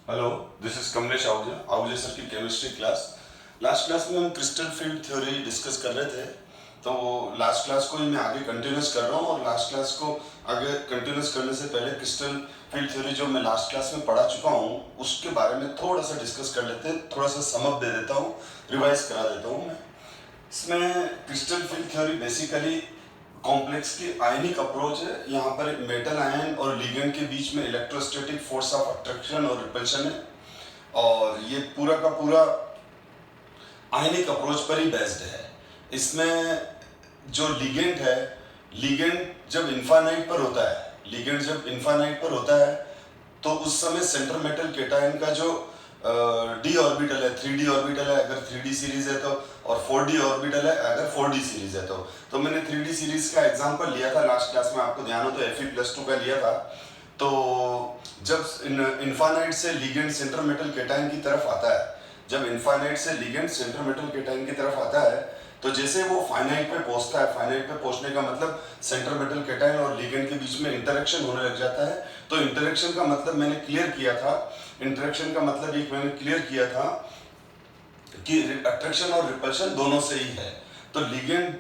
Hello, this is Kamlesh Ahuja sir की chemistry class. Last class में हम क्रिस्टल फील्ड थ्योरी डिस्कस कर रहे थे, तो लास्ट क्लास को ही मैं आगे कंटिन्यूस कर रहा हूँ। और लास्ट क्लास को आगे कंटिन्यूस करने से पहले क्रिस्टल फील्ड थ्योरी जो मैं लास्ट क्लास में पढ़ा चुका हूँ उसके बारे में थोड़ा सा डिस्कस कर लेते हैं, थोड़ा सा समअप दे देता हूँ, रिवाइज करा देता हूँ मैं। इसमें crystal field theory basically complex की आयनिक अप्रोच है। यहाँ पर मेटल आयन और लिगेंड के बीच में इलेक्ट्रोस्टैटिक फोर्स ऑफ अट्रैक्शन और रिपल्शन है, और ये पूरा का पूरा आयनिक अप्रोच पर ही बेस्ड है। इसमें जो लिगेंड है, लिगेंड जब इन्फानाइट पर होता है, लिगेंड जब इन्फानाइट पर होता है तो उस समय सेंटर मेटल केटायन का जो डी ऑर्बिटल है, 3D ऑर्बिटल है अगर 3D सीरीज है तो, और 4D ऑर्बिटल है अगर 4D सीरीज है तो मैंने 3D सीरीज का एग्जांपल लिया था लास्ट क्लास में, आपको ध्यान हो तो Fe+2 का लिया था। तो जब इन्फानाइट से लिगेंड सेंटर मेटल केटायन की तरफ आता है, जब इन्फानाइट से लिगेंड सेंटर मेटल केटायन की तरफ आता है तो जैसे वो फाइनाइट पे पहुंचता है, फाइनाइट पे पहुंचने का मतलब सेंटर मेटल केटायन और लिगेंड के बीच में इंटरेक्शन होने लग जाता है। तो इंटरेक्शन का मतलब मैंने क्लियर किया था, इंटरेक्शन का मतलब एक मैंने क्लियर किया था कि अट्रैक्शन और रिपल्शन दोनों से ही है। तो लिगेंड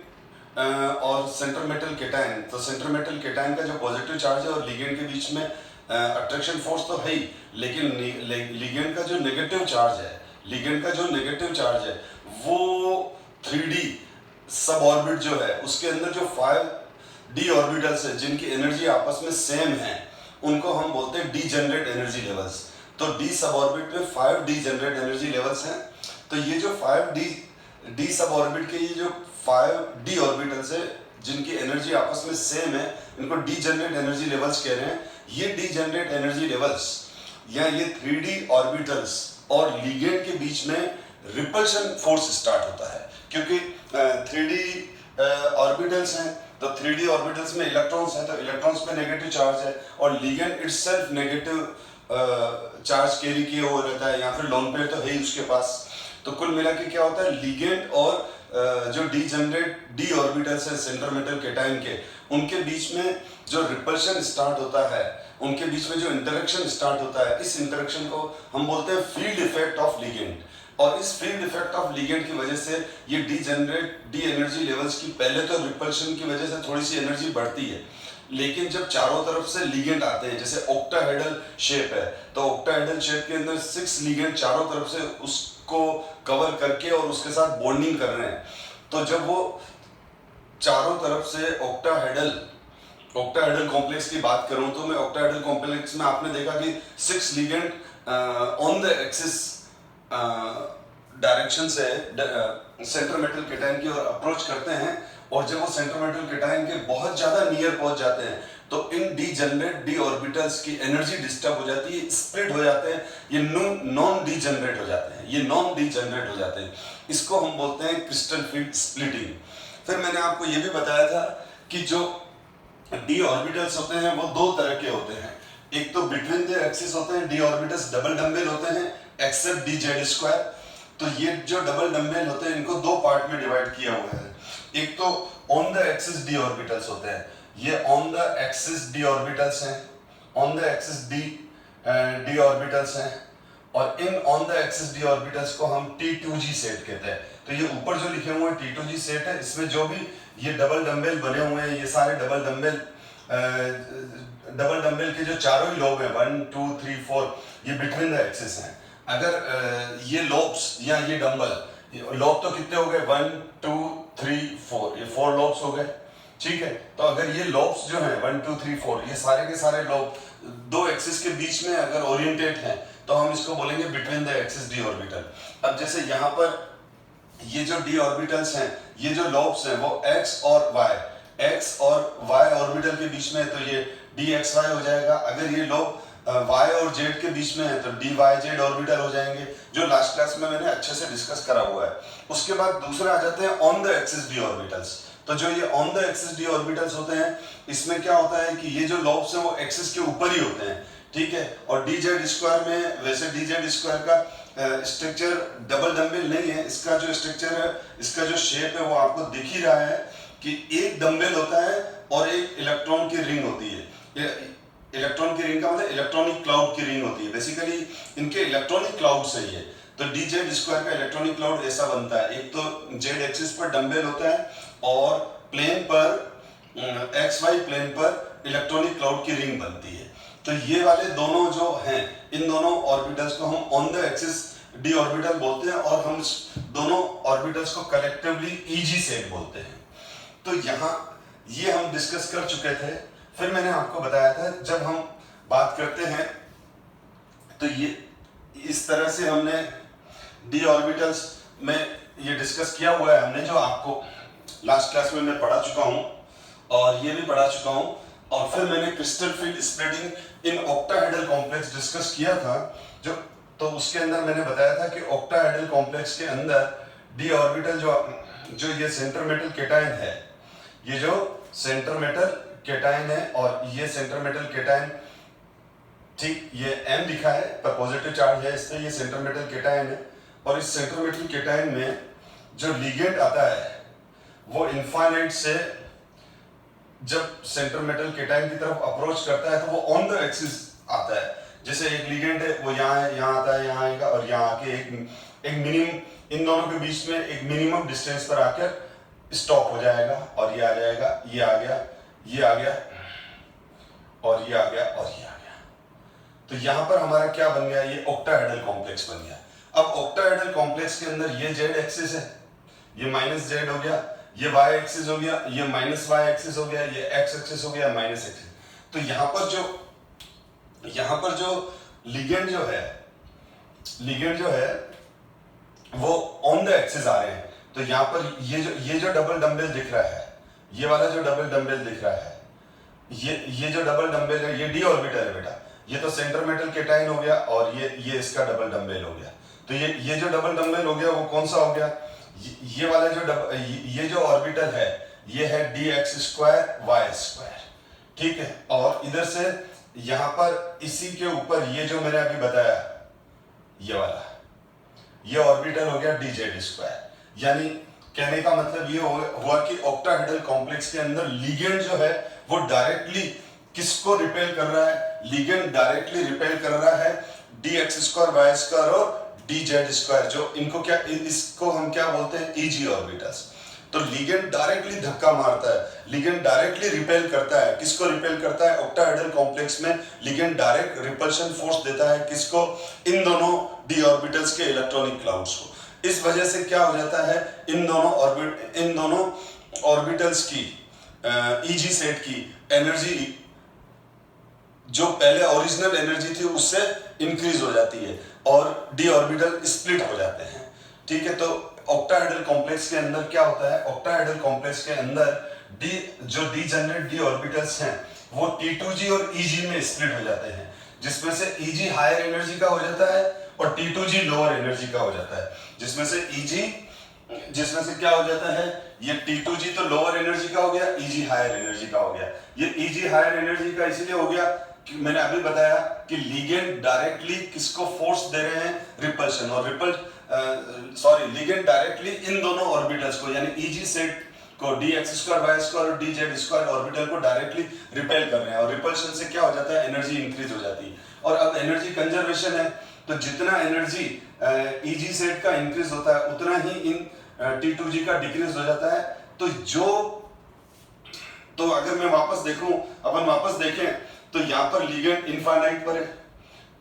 और सेंटर मेटल केटायन, तो सेंटर मेटल केटायन का जो पॉजिटिव चार्ज है और लिगेंड के बीच में अट्रैक्शन फोर्स तो है ही, लेकिन लिगेंड का जो नेगेटिव चार्ज है, लिगेंड का जो नेगेटिव चार्ज है वो 3D सब ऑर्बिट जो है उसके अंदर जो 5D ऑर्बिटल्स है जिनकी एनर्जी आपस में सेम है उनको हम बोलते हैं डीजेनरेट एनर्जी लेवल्स। तो डी सब ऑर्बिट में 5 डीजेनरेट एनर्जी लेवल्स हैं। तो ये जो 5D सब ऑर्बिट के ये जो 5D ऑर्बिटल्स है जिनकी एनर्जी आपस में सेम है, इनको डीजेनरेट एनर्जी लेवल्स कह रहे हैं। ये डीजेनरेट एनर्जी लेवल्स या ये 3D ऑर्बिटल्स और लिगेंड के बीच में रिपल्शन फोर्स स्टार्ट होता है, क्योंकि 3D ऑर्बिटल्स हैं तो 3D ऑर्बिटल्स में इलेक्ट्रॉन्स हैं, तो इलेक्ट्रॉन्स पे नेगेटिव चार्ज है और ligand itself negative charge carry किए हुए रहता है, या फिर लोन पेयर तो है ही उसके पास। तो कुल मिला के क्या होता है, लिगेंड और जो डीजेनरेट डी ऑर्बिटल्स है सेंटर मेटल केटायन के, उनके बीच में जो रिपल्शन स्टार्ट होता है, उनके बीच में जो इंटरेक्शन स्टार्ट होता है, इस इंटरेक्शन को हम बोलते हैं फील्ड इफेक्ट ऑफ लिगेंड। और इस फील्ड इफेक्ट ऑफ लिगेंड की वजह से ये डीजेनरेट डी एनर्जी लेवल्स की पहले तो रिपल्शन की वजह से थोड़ी सी एनर्जी बढ़ती है, लेकिन जब चारों तरफ से लिगेंड आते हैं, जैसे ऑक्टाहेड्रल शेप है तो ऑक्टाहेड्रल शेप के अंदर 6 लिगेंड चारों तरफ से उसको कवर करके और उसके साथ बॉन्डिंग कर रहे हैं, तो जब वो चारों तरफ से ऑक्टाहेड्रल कॉम्प्लेक्स की बात करूं तो मैं ऑक्टाहेड्रल कॉम्प्लेक्स में आपने देखा कि 6 ligand on the axis direction से सेंटर मेटल केटायन की ओर अप्रोच करते हैं, और जब वो सेंटर मेटल केटायन के बहुत ज्यादा नियर पहुंच जाते हैं तो इन डीजेनरेट डी ऑर्बिटल्स की एनर्जी डिस्टर्ब हो जाती है, स्प्लिट हो जाते हैं, ये नॉन डीजेनरेट हो जाते हैं, ये नॉन डीजेनरेट हो जाते हैं। इसको हम बोलते हैं क्रिस्टल फील्ड स्प्लिटिंग। फिर मैंने आपको ये भी बताया था कि जो डी ऑर्बिटल्स होते हैं वो दो तरह के होते हैं। एक तो बिटवीन द एक्सिस होते हैं डी ऑर्बिटल्स, डबल डम्बेल होते हैं एक्सेप्ट डी जेड स्क्वायर। तो ये जो डबल डम्बेल होते हैं इनको दो पार्ट में डिवाइड किया हुआ है। एक तो on the axis d orbitals होते हैं, ये on the axis d orbitals हैं, on the axis d orbitals हैं, और इन on the axis d orbitals को हम T2G सेट कहते हैं। तो ये ऊपर जो लिखे हुए हैं T2G सेट है, इसमें जो भी ये डबल डम्बेल बने हुए हैं, ये सारे डबल डम्बेल के जो चारों ही लोब हैं 1 2 3 4, ये बिटवीन द एक्सिस हैं। अगर ये लोब्स या ये डंबल, लोब तो कितने हो गए 1 2 3 4, ये 4 लोब्स हो गए, ठीक है। तो अगर ये लोब्स जो हैं 1 2 3 4, ये सारे के सारे लोब दो एक्सिस के बीच में अगर ओरिएंटेड हैं तो हम इसको बोलेंगे between the axis D orbital. अब जैसे यहाँ पर ये जो डी ऑर्बिटल्स हैं, ये जो लोब्स हैं वो x और y ऑर्बिटल के बीच में है तो ये dxy हो जाएगा। अगर ये लोब y और z के बीच में है तो dyz ऑर्बिटल हो जाएंगे, जो लास्ट क्लास में मैंने अच्छे से डिस्कस करा हुआ है। उसके बाद दूसरे आ जाते हैं on the axis d orbitals. तो जो ये on the axis d orbitals होते हैं, इसमें क्या होता है कि ये जो लोब्स हैं वो एक्सिस के ऊपर ही होते हैं, ठीक है। और dz स्क्वायर में, वैसे dz स्क्वायर का स्ट्रक्चर डबल डम्बेल नहीं है, इसका जो स्ट्रक्चर है, इसका जो शेप है वो आपको दिख ही रहा है कि एक डम्बेल होता है और एक इलेक्ट्रॉन की रिंग होती है। इलेक्ट्रॉन की रिंग का मतलब इलेक्ट्रॉनिक क्लाउड की रिंग होती है, बेसिकली इनके इलेक्ट्रॉनिक क्लाउड सही है। तो डी जेड स्क्वायर का इलेक्ट्रॉनिक क्लाउड ऐसा बनता है, एक तो जेड एक्सिस पर डंबल होता है और प्लेन पर एक्स वाई प्लेन पर इलेक्ट्रॉनिक क्लाउड की रिंग बनती है। तो ये वाले दोनों जो हैं, इन दोनों ऑर्बिटल्स को हम on the axis D orbital बोलते हैं और हम दोनों ऑर्बिटल्स को कलेक्टिवली ईजी सेट बोलते हैं। तो यहाँ ये हम डिस्कस कर चुके थे। फिर मैंने आपको बताया था जब हम बात करते हैं तो ये इस तरह से हमने डी ऑर्बिटल्स में ये डिस्कस किया हुआ है हमने, जो आपको लास्ट क्लास में मैं पढ़ा चुका हूँ और ये भी पढ़ा चुका हूँ। और फिर मैंने crystal field splitting in octahedral complex discuss किया था, जो तो उसके अंदर मैंने बताया था कि ऑक्टाहेड्रल कॉम्प्लेक्स के अंदर डी ऑर्बिटल जो ये सेंटर मेटल केटायन है, ये जो सेंटर मेटल केटायन है और ये सेंटर मेटल केटायन, ठीक, ये M लिखा है पर पॉजिटिव चार्ज है इस पे, ये सेंटर मेटल केटायन है। और इस सेंटर मेटल केटायन में जो लिगेंड आता है वो इनफाइनाइट से जब सेंटर मेटल केटायन की तरफ अप्रोच करता है तो वो ऑन द एक्सिस आता है। जैसे एक लिगेंड है वो यहाँ है, यहाँ आता है, यहाँ आएगा और यहाँ आके एक मिनिमम, इन दोनों के बीच में एक मिनिमम डिस्टेंस पर आकर स्टॉप हो जाएगा और ये आ जाएगा, ये आ गया, ये आ गया और ये आ गया और ये आ गया। तो यहाँ पर हमारा क्या बन गया, ये ऑक्टाहेड्रल कॉम्प्लेक्स बन गया। अब ऑक्टाहेड्रल कॉम्प्लेक्स के अंदर ये जेड एक्सिस है, ये माइनस जेड हो गया, ये वाई एक्सिस हो गया, ये माइनस वाई एक्सिस हो गया, ये एक्स एक्सिस हो गया, माइनस एक्सिस। तो यहाँ पर जो लिगेंड जो है वो ऑन द एक्सिस आ रहे हैं। तो यहाँ पर ये जो डबल डंबल दिख रहा है, ये वाला जो डबल डंबल दिख रहा है, ये जो डबल डंबल है, ये डी ऑर्बिटल है बेटा। ये तो सेंटर मेटल केटायन हो गया और ये इसका डबल डंबल हो गया। तो ये जो डबल डंबल हो गया वो कौन सा हो गया, ये वाला ये जो ऑर्बिटल है ये है d x square y square, ठीक है। और इधर से यहाँ पर इसी के ऊपर ये जो मैंने अभी बताया, ये वाला ये ऑर्बिटल हो गया डी जेड स्क्वायर। यानी कहने का मतलब ये हुआ कि ऑक्टाहेड्रल कॉम्प्लेक्स के अंदर लिगेंड जो है वो डायरेक्टली किसको रिपेल कर रहा है, लिगेंड डायरेक्टली रिपेल कर रहा है d x square y square और डी जेड स्क्वायर, जो इनको क्या, इसको हम क्या बोलते हैं, ईजी ऑर्बिटल्स। तो लिगेंड डायरेक्टली धक्का मारता है, लिगेंड डायरेक्टली रिपेल करता है। किसको रिपेल करता है, ऑक्टाहेड्रल कॉम्प्लेक्स में लिगेंड डायरेक्ट रिपल्शन फोर्स देता है किसको, इन दोनों डी ऑर्बिटल्स के इलेक्ट्रॉनिक क्लाउड्स को। इस वजह से क्या हो जाता है, इन दोनों ऑर्बिटल्स की ईजी सेट की एनर्जी जो पहले ओरिजिनल एनर्जी थी उससे इंक्रीज हो जाती है और डी ऑर्बिटल स्प्लिट हो जाते हैं, ठीक है। तो ऑक्टाहेड्रल कॉम्प्लेक्स के अंदर क्या होता है, ऑक्टाहेड्रल कॉम्प्लेक्स के अंदर जो डीजेनरेट डी ऑर्बिटल्स हैं वो T2G और EG में स्प्लिट हो जाते हैं, जिसमें से EG हायर एनर्जी का हो जाता है और T2G लोअर एनर्जी का हो जाता है। जिसमें से क्या हो जाता है, ये T2G तो लोअर एनर्जी का हो गया, EG हायर एनर्जी का हो गया। ये EG हायर एनर्जी का इसलिए हो गया कि मैंने अभी बताया कि लिगेंड डायरेक्टली किसको फोर्स दे रहे हैं, रिपल्शन, और लिगेंड डायरेक्टली इन दोनों ऑर्बिटल्स को यानी EG सेट को d x square y square और डी जेड स्क्वायर ऑर्बिटल को डायरेक्टली रिपेल कर रहे हैं और रिपल्शन से क्या हो जाता है, एनर्जी इंक्रीज हो जाती है। और अब एनर्जी कंजर्वेशन है तो जितना एनर्जी EG सेट का इंक्रीज होता है उतना ही इन T2G का डिक्रीज हो जाता है। तो अगर मैं अपन वापस देखें तो यहाँ पर लिगेंड इनफाइनाइट पर है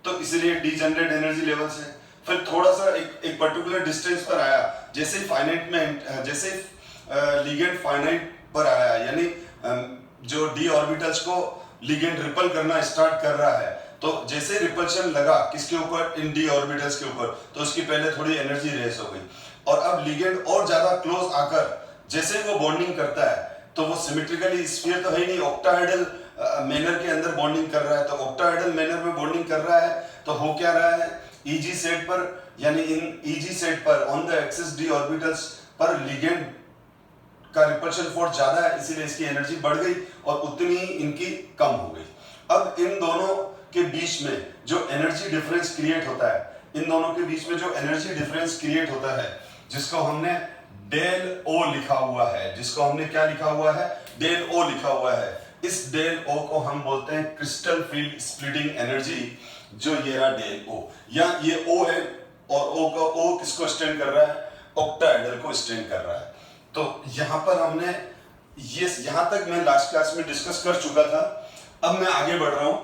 तो इसलिए डीजेनरेट एनर्जी लेवल से फिर थोड़ा सा एक पर्टिकुलर डिस्टेंस पर आया, जैसे लिगेंड फाइनाइट पर आया, यानी जो डी ऑर्बिटल्स को लिगेंड रिपल करना स्टार्ट कर रहा है, तो जैसे रिपल्शन लगा किसके ऊपर, इन डी ऑर्बिटल्स के ऊपर, तो उसकी पहले थोड़ी एनर्जी रेस हो गई। और अब लिगेंड और ज्यादा क्लोज आकर जैसे वो बॉन्डिंग करता है तो वो सिमेट्रिकली स्फीयर तो है नहीं, ऑक्टाहेड्रल मैनर के अंदर बॉन्डिंग कर रहा है। तो ऑक्टाहेड्रल मैनर में बॉन्डिंग कर रहा है तो हो क्या रहा है, EG सेट पर यानी इन EG सेट पर on the axis d orbitals पर लिगेंड का रिपल्शन फोर्स ज्यादा है, इसीलिए इसकी एनर्जी बढ़ गई और उतनी ही इनकी कम हो गई। अब इन दोनों के बीच में जो एनर्जी डिफरेंस क्रिएट होता है, जिसको हमने डेल O लिखा हुआ है, डेल O लिखा हुआ है। इस डेल ओ को हम बोलते हैं क्रिस्टल फील्ड स्प्लिटिंग एनर्जी, जो ये रहा डेल ओ, या ये ओ है और ओ का ओ किसको स्टैंड कर रहा है, ऑक्टाहेड्रल को स्टैंड कर रहा है। तो यहां पर हमने ये यहां तक मैं लास्ट क्लास में डिस्कस कर चुका था। अब मैं आगे बढ़ रहा हूं।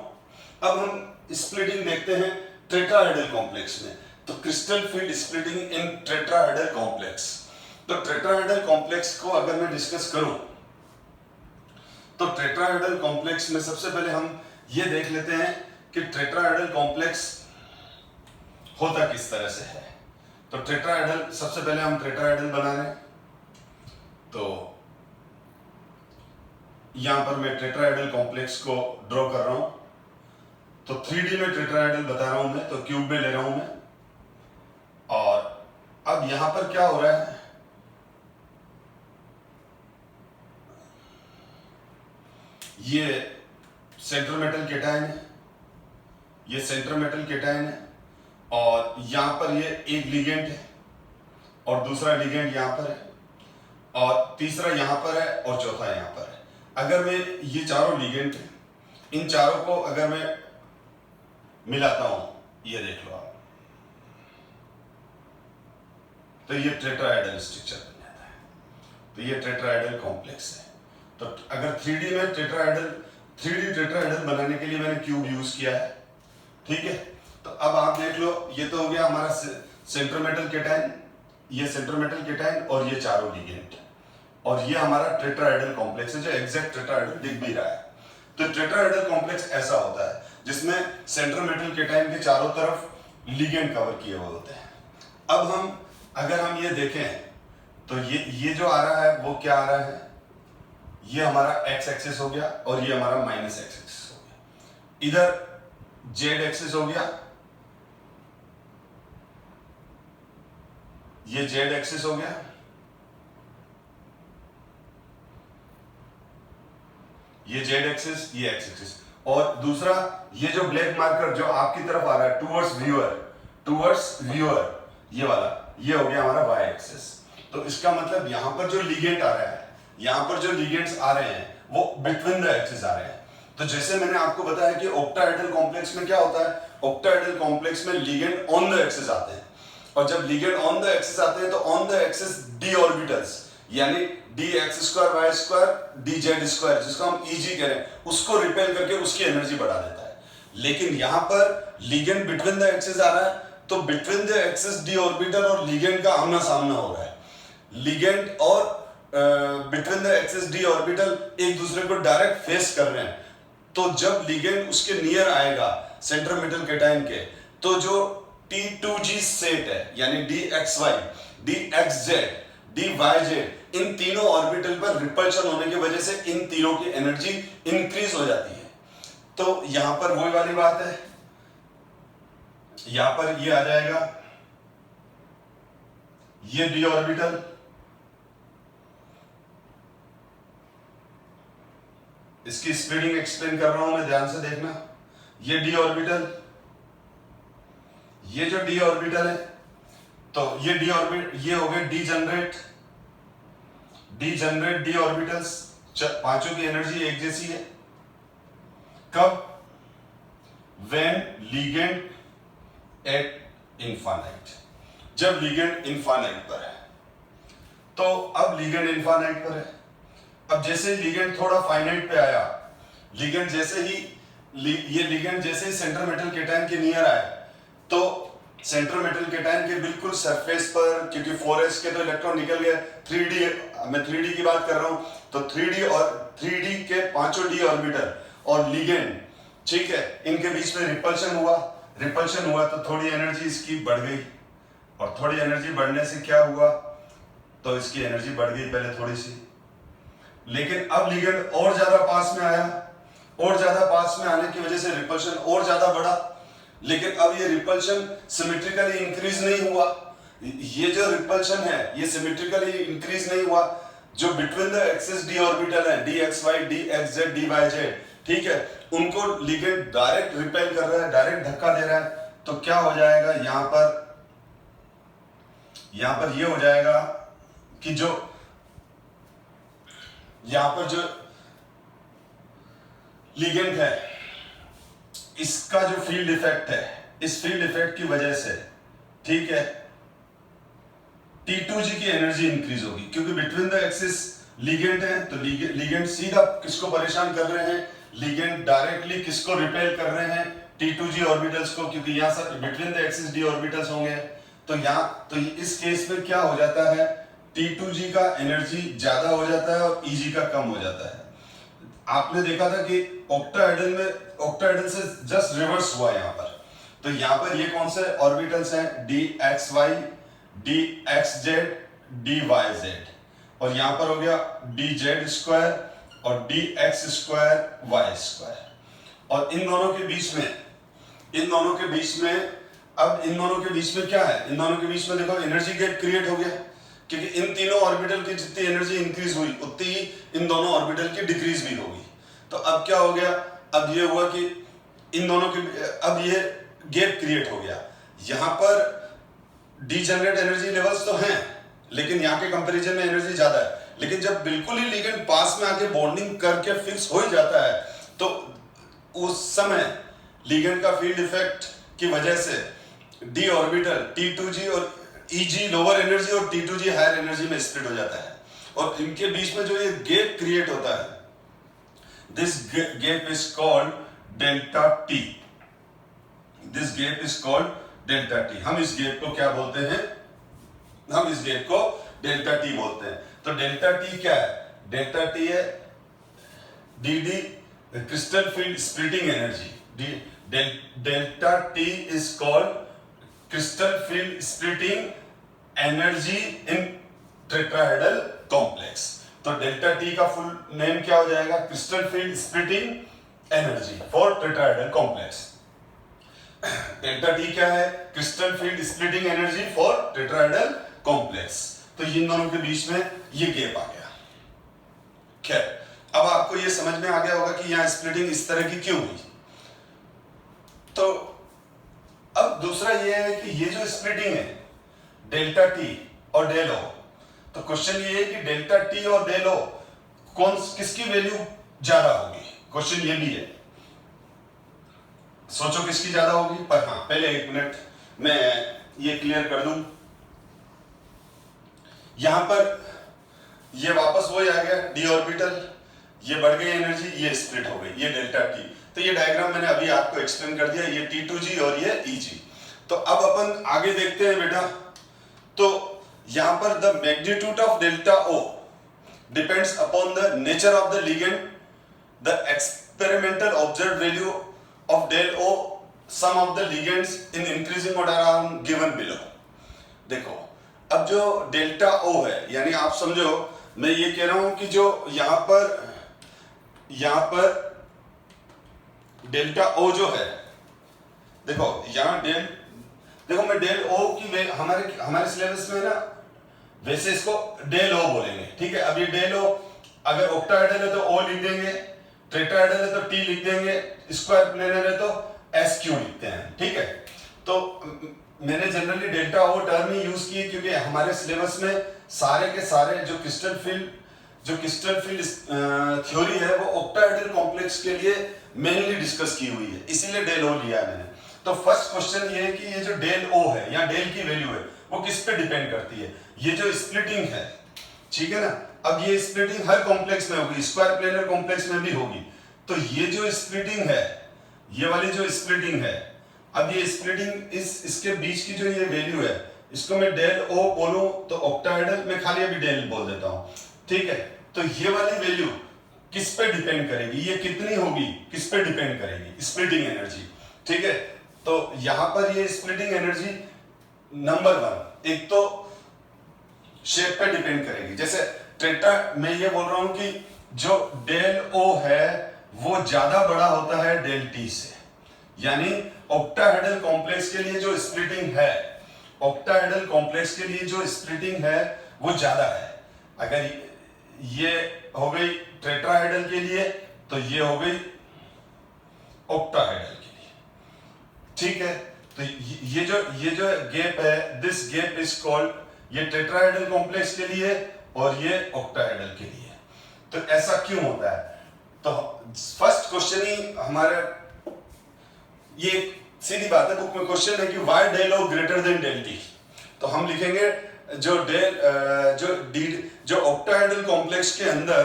अब हम स्प्लिटिंग देखते हैं टेट्राहेड्रल कॉम्प्लेक्स में। तो क्रिस्टल फील्ड स्प्लिटिंग इन टेट्राहेड्रल कॉम्प्लेक्स। तो टेट्राहेड्रल कॉम्प्लेक्स को अगर मैं डिस्कस करूं तो टेट्राहेड्रल कॉम्प्लेक्स में सबसे पहले हम ये देख लेते हैं कि टेट्राहेड्रल कॉम्प्लेक्स होता किस तरह से है। तो टेट्राहेड्रल, सबसे पहले हम टेट्राहेड्रल बना रहे हैं। तो यहां पर मैं टेट्राहेड्रल कॉम्प्लेक्स को ड्रॉ कर रहा हूं। तो 3D में टेट्राहेड्रल बता रहा हूं मैं, तो क्यूब में ले रहा हूं मैं। और अब यहां पर क्या हो रहा है, ये सेंट्रल मेटल केटायन है, ये सेंट्रल मेटल केटायन है, और यहां पर ये एक लिगेंड है और दूसरा लिगेंड यहां पर है, और तीसरा यहां पर है और चौथा यहां पर है। अगर मैं ये चारों लिगेंड हैं, इन चारों को अगर मैं मिलाता हूं, ये देख लो आप, तो ये टेट्राहेड्रल स्ट्रक्चर बन जाता है। तो ये टेट्राहेड्रल कॉम्प्लेक्स है। तो अगर 3D में थ्री डी टेट्राहेड्रल बनाने के लिए मैंने क्यूब यूज किया है, ठीक है। तो अब आप देख लो, ये तो हो गया हमारा सेंट्रल मेटल केटायन, ये सेंट्रल मेटल केटायन और ये चारों लिगेंड, और ये हमारा टेट्राहेड्रल कॉम्प्लेक्स है जो एग्जैक्ट टेट्राहेड्रल दिख भी रहा है। तो टेट्राहेड्रल कॉम्प्लेक्स ऐसा होता है जिसमें सेंट्रल मेटल केटायन के चारों तरफ लिगेंड कवर किए हुए होते हैं। अब अगर हम ये देखें तो ये जो आ रहा है वो क्या आ रहा है, ये हमारा एक्स एक्सिस हो गया और ये हमारा माइनस एक्स एक्सिस हो गया। इधर जेड एक्सिस हो गया, ये जेड एक्सिस हो गया, ये जेड एक्सिस, ये एक्स एक्सिस, और दूसरा ये जो ब्लैक मार्कर जो आपकी तरफ आ रहा है टूवर्ड्स व्यूअर, ये वाला, ये हो गया हमारा वाई एक्सिस। तो इसका मतलब यहां पर जो लिगेंड आ रहा है, यहां पर जो लिगेंड्स आ रहे हैं वो बिटवीन द एक्सिस आ रहे हैं। तो जैसे मैंने आपको बताया कि ऑक्टाहेड्रल कॉम्प्लेक्स में क्या होता है, ऑक्टाहेड्रल कॉम्प्लेक्स में लिगेंड ऑन द एक्सिस आते हैं, और जब लिगेंड ऑन द एक्सिस आते हैं तो on the axis d orbitals, यानी d x square y square d z square, जिसको हम ईजी करें, उसको रिपेल करके उसकी एनर्जी बढ़ा देता है। लेकिन यहां पर लिगेंड बिटवीन द एक्सिस आ रहा है, तो between the axis D orbital और लिगेंड का आमना सामना हो रहा है। लिगेंड और between the axis D orbital एक दूसरे को डायरेक्ट फेस कर रहे हैं। तो जब लिगेंड उसके नियर आएगा सेंट्रल मेटल केटायन के, तो जो T2G सेट है, यानी DXY, DXZ, DYZ, इन तीनों ऑर्बिटल पर रिपल्शन होने की वजह से इन तीनों की एनर्जी इंक्रीज हो जाती है। तो यहां पर वही वाली बात है, यहां पर ये आ जाएगा, ये डी ऑर्बिटल, इसकी स्प्लिटिंग एक्सप्लेन कर रहा हूं मैं, ध्यान से देखना। ये डी ऑर्बिटल, ये जो डी ऑर्बिटल है, तो ये ये हो गए डीजनरेट डी ऑर्बिटल्स, पांचों की एनर्जी एक जैसी है। कब? व्हेन लिगेंड एट इनफाइनाइट, जब लिगेंड इनफाइनाइट पर है। तो अब लिगेंड इनफाइनाइट पर है, अब जैसे लिगेंड थोड़ा फाइनाइट पे आया, लिगेंड जैसे ही सेंट्रल मेटल केटायन के नियर आया, तो सेंट्रल मेटल केटायन के बिल्कुल सरफेस पर, क्योंकि 4s के तो इलेक्ट्रॉन निकल गए, 3D, मैं 3D की बात कर रहा हूं, तो 3D के पांचों डी ऑर्बिटल और लिगेंड, ठीक है, इनके बीच में रिपल्शन हुआ तो थोड़ी एनर्जी इसकी बढ़ गई, और थोड़ी एनर्जी बढ़ने से क्या हुआ, तो इसकी एनर्जी बढ़ गई पहले थोड़ी सी। लेकिन अब लिगेंड और ज्यादा पास में आया, और ज्यादा पास में आने की वजह से रिपल्शन और ज्यादा बढ़ा, लेकिन अब ये रिपल्शन सिमेट्रिकली इंक्रीज नहीं हुआ। ये जो रिपल्शन है ये सिमेट्रिकली इंक्रीज नहीं हुआ, जो between the axis D orbital है, DXY, DXZ, DYZ, ठीक है, उनको लिगेंड डायरेक्ट रिपेल कर रहा है, डायरेक्ट धक्का दे रहा है। तो क्या हो जाएगा, यहां पर ये हो जाएगा कि जो यहां पर जो लिगेंड है, इसका जो फील्ड इफेक्ट है, इस फील्ड इफेक्ट की वजह से, ठीक है, T2G की एनर्जी इंक्रीज होगी, क्योंकि बिटवीन द एक्सिस लिगेंड है, तो लिगेंड सीधा किसको परेशान कर रहे हैं, लिगेंड डायरेक्टली किसको रिपेल कर रहे हैं, T2G ऑर्बिटल्स को, क्योंकि यहां से between the axis d orbitals होंगे। तो यहाँ तो इस केस में क्या हो जाता है, T2G का एनर्जी ज्यादा हो जाता है और EG का कम हो जाता है। आपने देखा था कि ऑक्टाहेड्रल से जस्ट रिवर्स हुआ यहाँ पर। तो यहाँ पर ये कौन से ऑर्बिटल्स हैं, DXY, DXZ, DYZ, और यहाँ पर हो गया DZ स्क्वायर और DX स्क्वायर Y स्क्वायर। और इन दोनों के बीच में अब इन दोनों के बीच में क्या है, इन दोनों के बीच में देखो एनर्जी गैप क्रिएट हो गया, क्योंकि इन तीनों ऑर्बिटल की जितनी एनर्जी इंक्रीज हुई उतनी ही इन दोनों ऑर्बिटल की डिक्रीज भी होगी। तो अब क्या हो गया, अब ये हुआ कि इन दोनों के अब ये गैप क्रिएट हो गया। यहां पर डीजनरेट एनर्जी लेवल्स तो हैं, लेकिन यहाँ के कंपैरिजन में एनर्जी ज्यादा है। लेकिन जब बिल्कुल ही लिगेंड पास में आके बॉन्डिंग करके फिक्स हो ही जाता है, तो उस समय लिगेंड का फील्ड इफेक्ट की वजह से डी ऑर्बिटल T2G और EG लोअर एनर्जी और T2G हायर एनर्जी में स्प्लिट हो जाता है, और इनके बीच में जो ये गैप क्रिएट होता है, this gap is called delta T। This gap is called delta T। हम इस गैप को क्या बोलते हैं, हम इस गैप को डेल्टा T बोलते हैं। तो डेल्टा T क्या है, डेल्टा T है DD crystal field splitting energy. Delta T is called crystal field splitting energy in tetrahedral complex. तो डेल्टा T का फुल नेम क्या हो जाएगा, crystal field splitting energy for tetrahedral complex. Delta T क्या है, crystal field splitting energy for tetrahedral complex. तो इन दोनों के बीच में ये गैप आ गया। खैर, अब आपको ये समझ में आ गया होगा कि यहां स्प्लिटिंग इस तरह की क्यों हुई। तो अब दूसरा ये है कि ये जो स्प्लिटिंग है डेल्टा T और डेल O, तो क्वेश्चन ये है कि डेल्टा T और डेल O किसकी वैल्यू ज्यादा होगी, क्वेश्चन ये भी है। सोचो किसकी ज्यादा होगी, पर हाँ पहले एक मिनट मैं ये क्लियर कर दूं। यहां पर ये वापस वही आ गया डी ऑर्बिटल, ये बढ़ गई एनर्जी, ये स्प्लिट हो गई, ये डेल्टा T। तो ये डायग्राम मैंने अभी आपको एक्सप्लेन कर दिया, ये T2G और ये EG। तो अब अपन आगे देखते हैं बेटा। तो यहां पर the magnitude of delta O depends upon the nature of the ligand, the experimental observed value of del O some of the ligands in increasing order are given below. देखो, अब जो डेल्टा O है, यानी आप समझो मैं ये कह रहा हूं कि जो यहां पर डेल्टा O जो है, देखो यहां देखो मैं डेल O की हमारे सिलेबस में ना वैसे इसको डेल O बोलेंगे, ठीक है। अब ये डेल O अगर ऑक्टाहेड्रल है तो O लिख देंगे, टेट्राहेड्रल है तो T लिख देंगे, स्क्वायर प्लेनर है तो SQ लिखते हैं, ठीक है। तो मैंने जनरली डेल्टा O टर्म ही यूज की क्योंकि हमारे सिलेबस में सारे के सारे जो क्रिस्टल फील्ड थ्योरी है वो ऑक्टाहेड्रल कॉम्प्लेक्स के लिए मेनली डिस्कस की हुई है, इसीलिए डेल O लिया है मैंने। तो फर्स्ट क्वेश्चन ये है कि ये जो डेल O है या डेल की वैल्यू है वो किस पे डिपेंड करती है, ये जो स्प्लिटिंग है, ठीक है ना। अब ये स्प्लिटिंग हर कॉम्प्लेक्स में होगी, स्क्वायर प्लेनर कॉम्प्लेक्स में भी होगी। तो ये जो स्प्लिटिंग है, ये वाली जो स्प्लिटिंग है, अब ये स्प्लिटिंग इसके बीच की जो ये वैल्यू है, इसको मैं डेल O बोलूं तो ऑक्टाहेड्रल में खाली अभी डेल बोल देता हूं, ठीक है। तो ये वाली वैल्यू किस पे डिपेंड करेगी, ये कितनी होगी, किस पे डिपेंड करेगी, स्प्लिटिंग एनर्जी, ठीक है। तो यहां पर ये स्प्लिटिंग एनर्जी नंबर 1 एक तो शेप पे डिपेंड करेगी। जैसे टेट्रा मैं ये बोल रहा हूं कि जो डेल O है वो ज्यादा बड़ा होता है डेल T से, यानी ऑक्टाहेड्रल कॉम्प्लेक्स के लिए जो स्प्लिटिंग है, ऑक्टाहेड्रल कॉम्प्लेक्स के लिए जो स्प्लिटिंग है वो ज्यादा है। अगर ये हो गई टेट्राहेड्रल के लिए तो ये हो गई ऑक्टाहेड्रल के लिए, ठीक है। तो ये जो गैप है, दिस गैप इज कॉल्ड, ये टेट्राहेड्रल कॉम्प्लेक्स के लिए और ये ऑक्टाहेड्रल के लिए। तो ऐसा क्यों होता है, तो फर्स्ट क्वेश्चन ही हमारा, ये सीधी बात है, बुक में क्वेश्चन है कि why del o greater than del t. तो हम लिखेंगे जो जो ऑक्टाहेड्रल कॉम्प्लेक्स के अंदर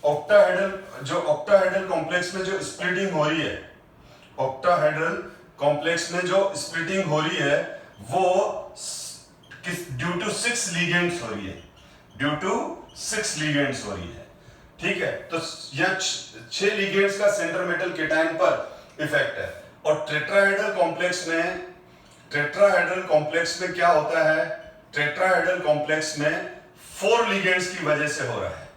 ऑक्टाहेड्रल कॉम्प्लेक्स में जो स्प्लिटिंग हो रही है, ऑक्टाहेड्रल कॉम्प्लेक्स में जो स्प्लिटिंग हो रही है वो ड्यू टू 6 लिगेंड्स हो रही है, ड्यू टू 6 लिगेंड्स हो रही है। ठीक है, तो यह 6 लिगेंड्स का सेंटर मेटल केटायन पर इफेक्ट है। और टेट्राहेड्रल कॉम्प्लेक्स में क्या होता है, टेट्राहेड्रल कॉम्प्लेक्स में 4 लिगेंड्स की वजह से हो रहा है।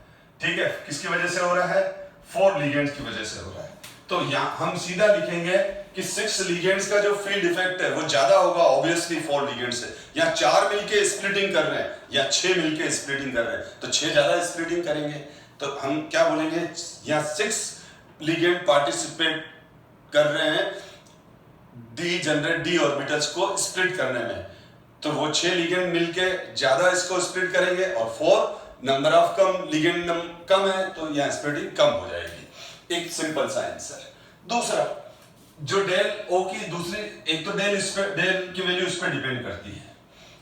ठीक है, किसकी वजह से हो रहा है, 4 लिगेंड्स की वजह से हो रहा है। तो यहां हम सीधा लिखेंगे कि 6 लिगेंड्स का जो फील्ड इफेक्ट है वो ज्यादा होगा ऑब्वियसली 4 लिगेंड्स से। या 4 मिलके स्प्लिटिंग कर रहे हैं या 6 मिलके स्प्लिटिंग कर रहे हैं, तो 6 ज्यादा स्प्लिटिंग करेंगे। तो हम क्या बोलेंगे, यहाँ 6 लिगेंड पार्टिसिपेट कर रहे हैं डी जनरेट डी ऑर्बिटल्स को स्प्लिट करने में, तो वो 6 लिगेंड मिलके ज्यादा इसको स्प्लिट करेंगे और 4 नंबर ऑफ कम लिगेंड कम है तो यहाँ स्प्लिटिंग कम हो जाएगी। एक सिंपल सा आंसर। दूसरा, जो डेल ओ की दूसरी, एक तो डेल की वैल्यू इस पर डिपेंड करती है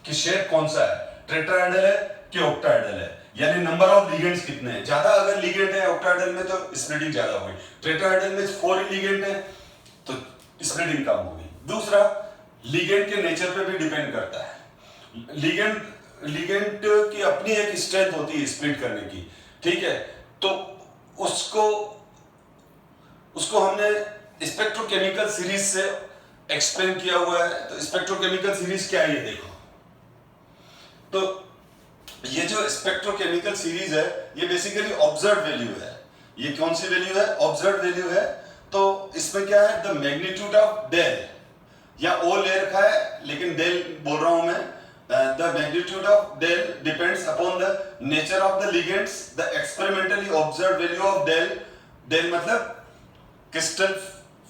कि शेप कौन सा है, टेट्राहेड्रल है कि ऑक्टाहेड्रल है, यानी नंबर ऑफ लिगेंड्स कितने हैं। ज्यादा अगर लिगेंड है ऑक्टाहेड्रल में तो स्प्लिटिंग ज्यादा होगी, टेट्राहेड्रल में 4 लिगेंड है तो स्प्लिटिंग कम होगी। दूसरा, लिगेंड के नेचर पे भी डिपेंड करता है। लिगेंड की अपनी एक स्ट्रेंथ होती है स्प्लिट करने की। ठीक है, तो उसको हमने स्पेक्ट्रोकेमिकल सीरीज से एक्सप्लेन किया हुआ है। तो स्पेक्ट्रोकेमिकल सीरीज क्या है ये देखो। तो ये जो स्पेक्ट्रोकेमिकल सीरीज है ये बेसिकली ऑब्जर्व वैल्यू है। ये कौन सी वैल्यू है, ऑब्जर्व वैल्यू है। तो इसमें क्या है, द मैग्नीट्यूड ऑफ डेल, या ओ ले रखा है लेकिन डेल बोल रहा हूं मैं, the magnitude of del depends upon the nature of the ligands, the experimentally observe value of del. Del मतलब क्रिस्टल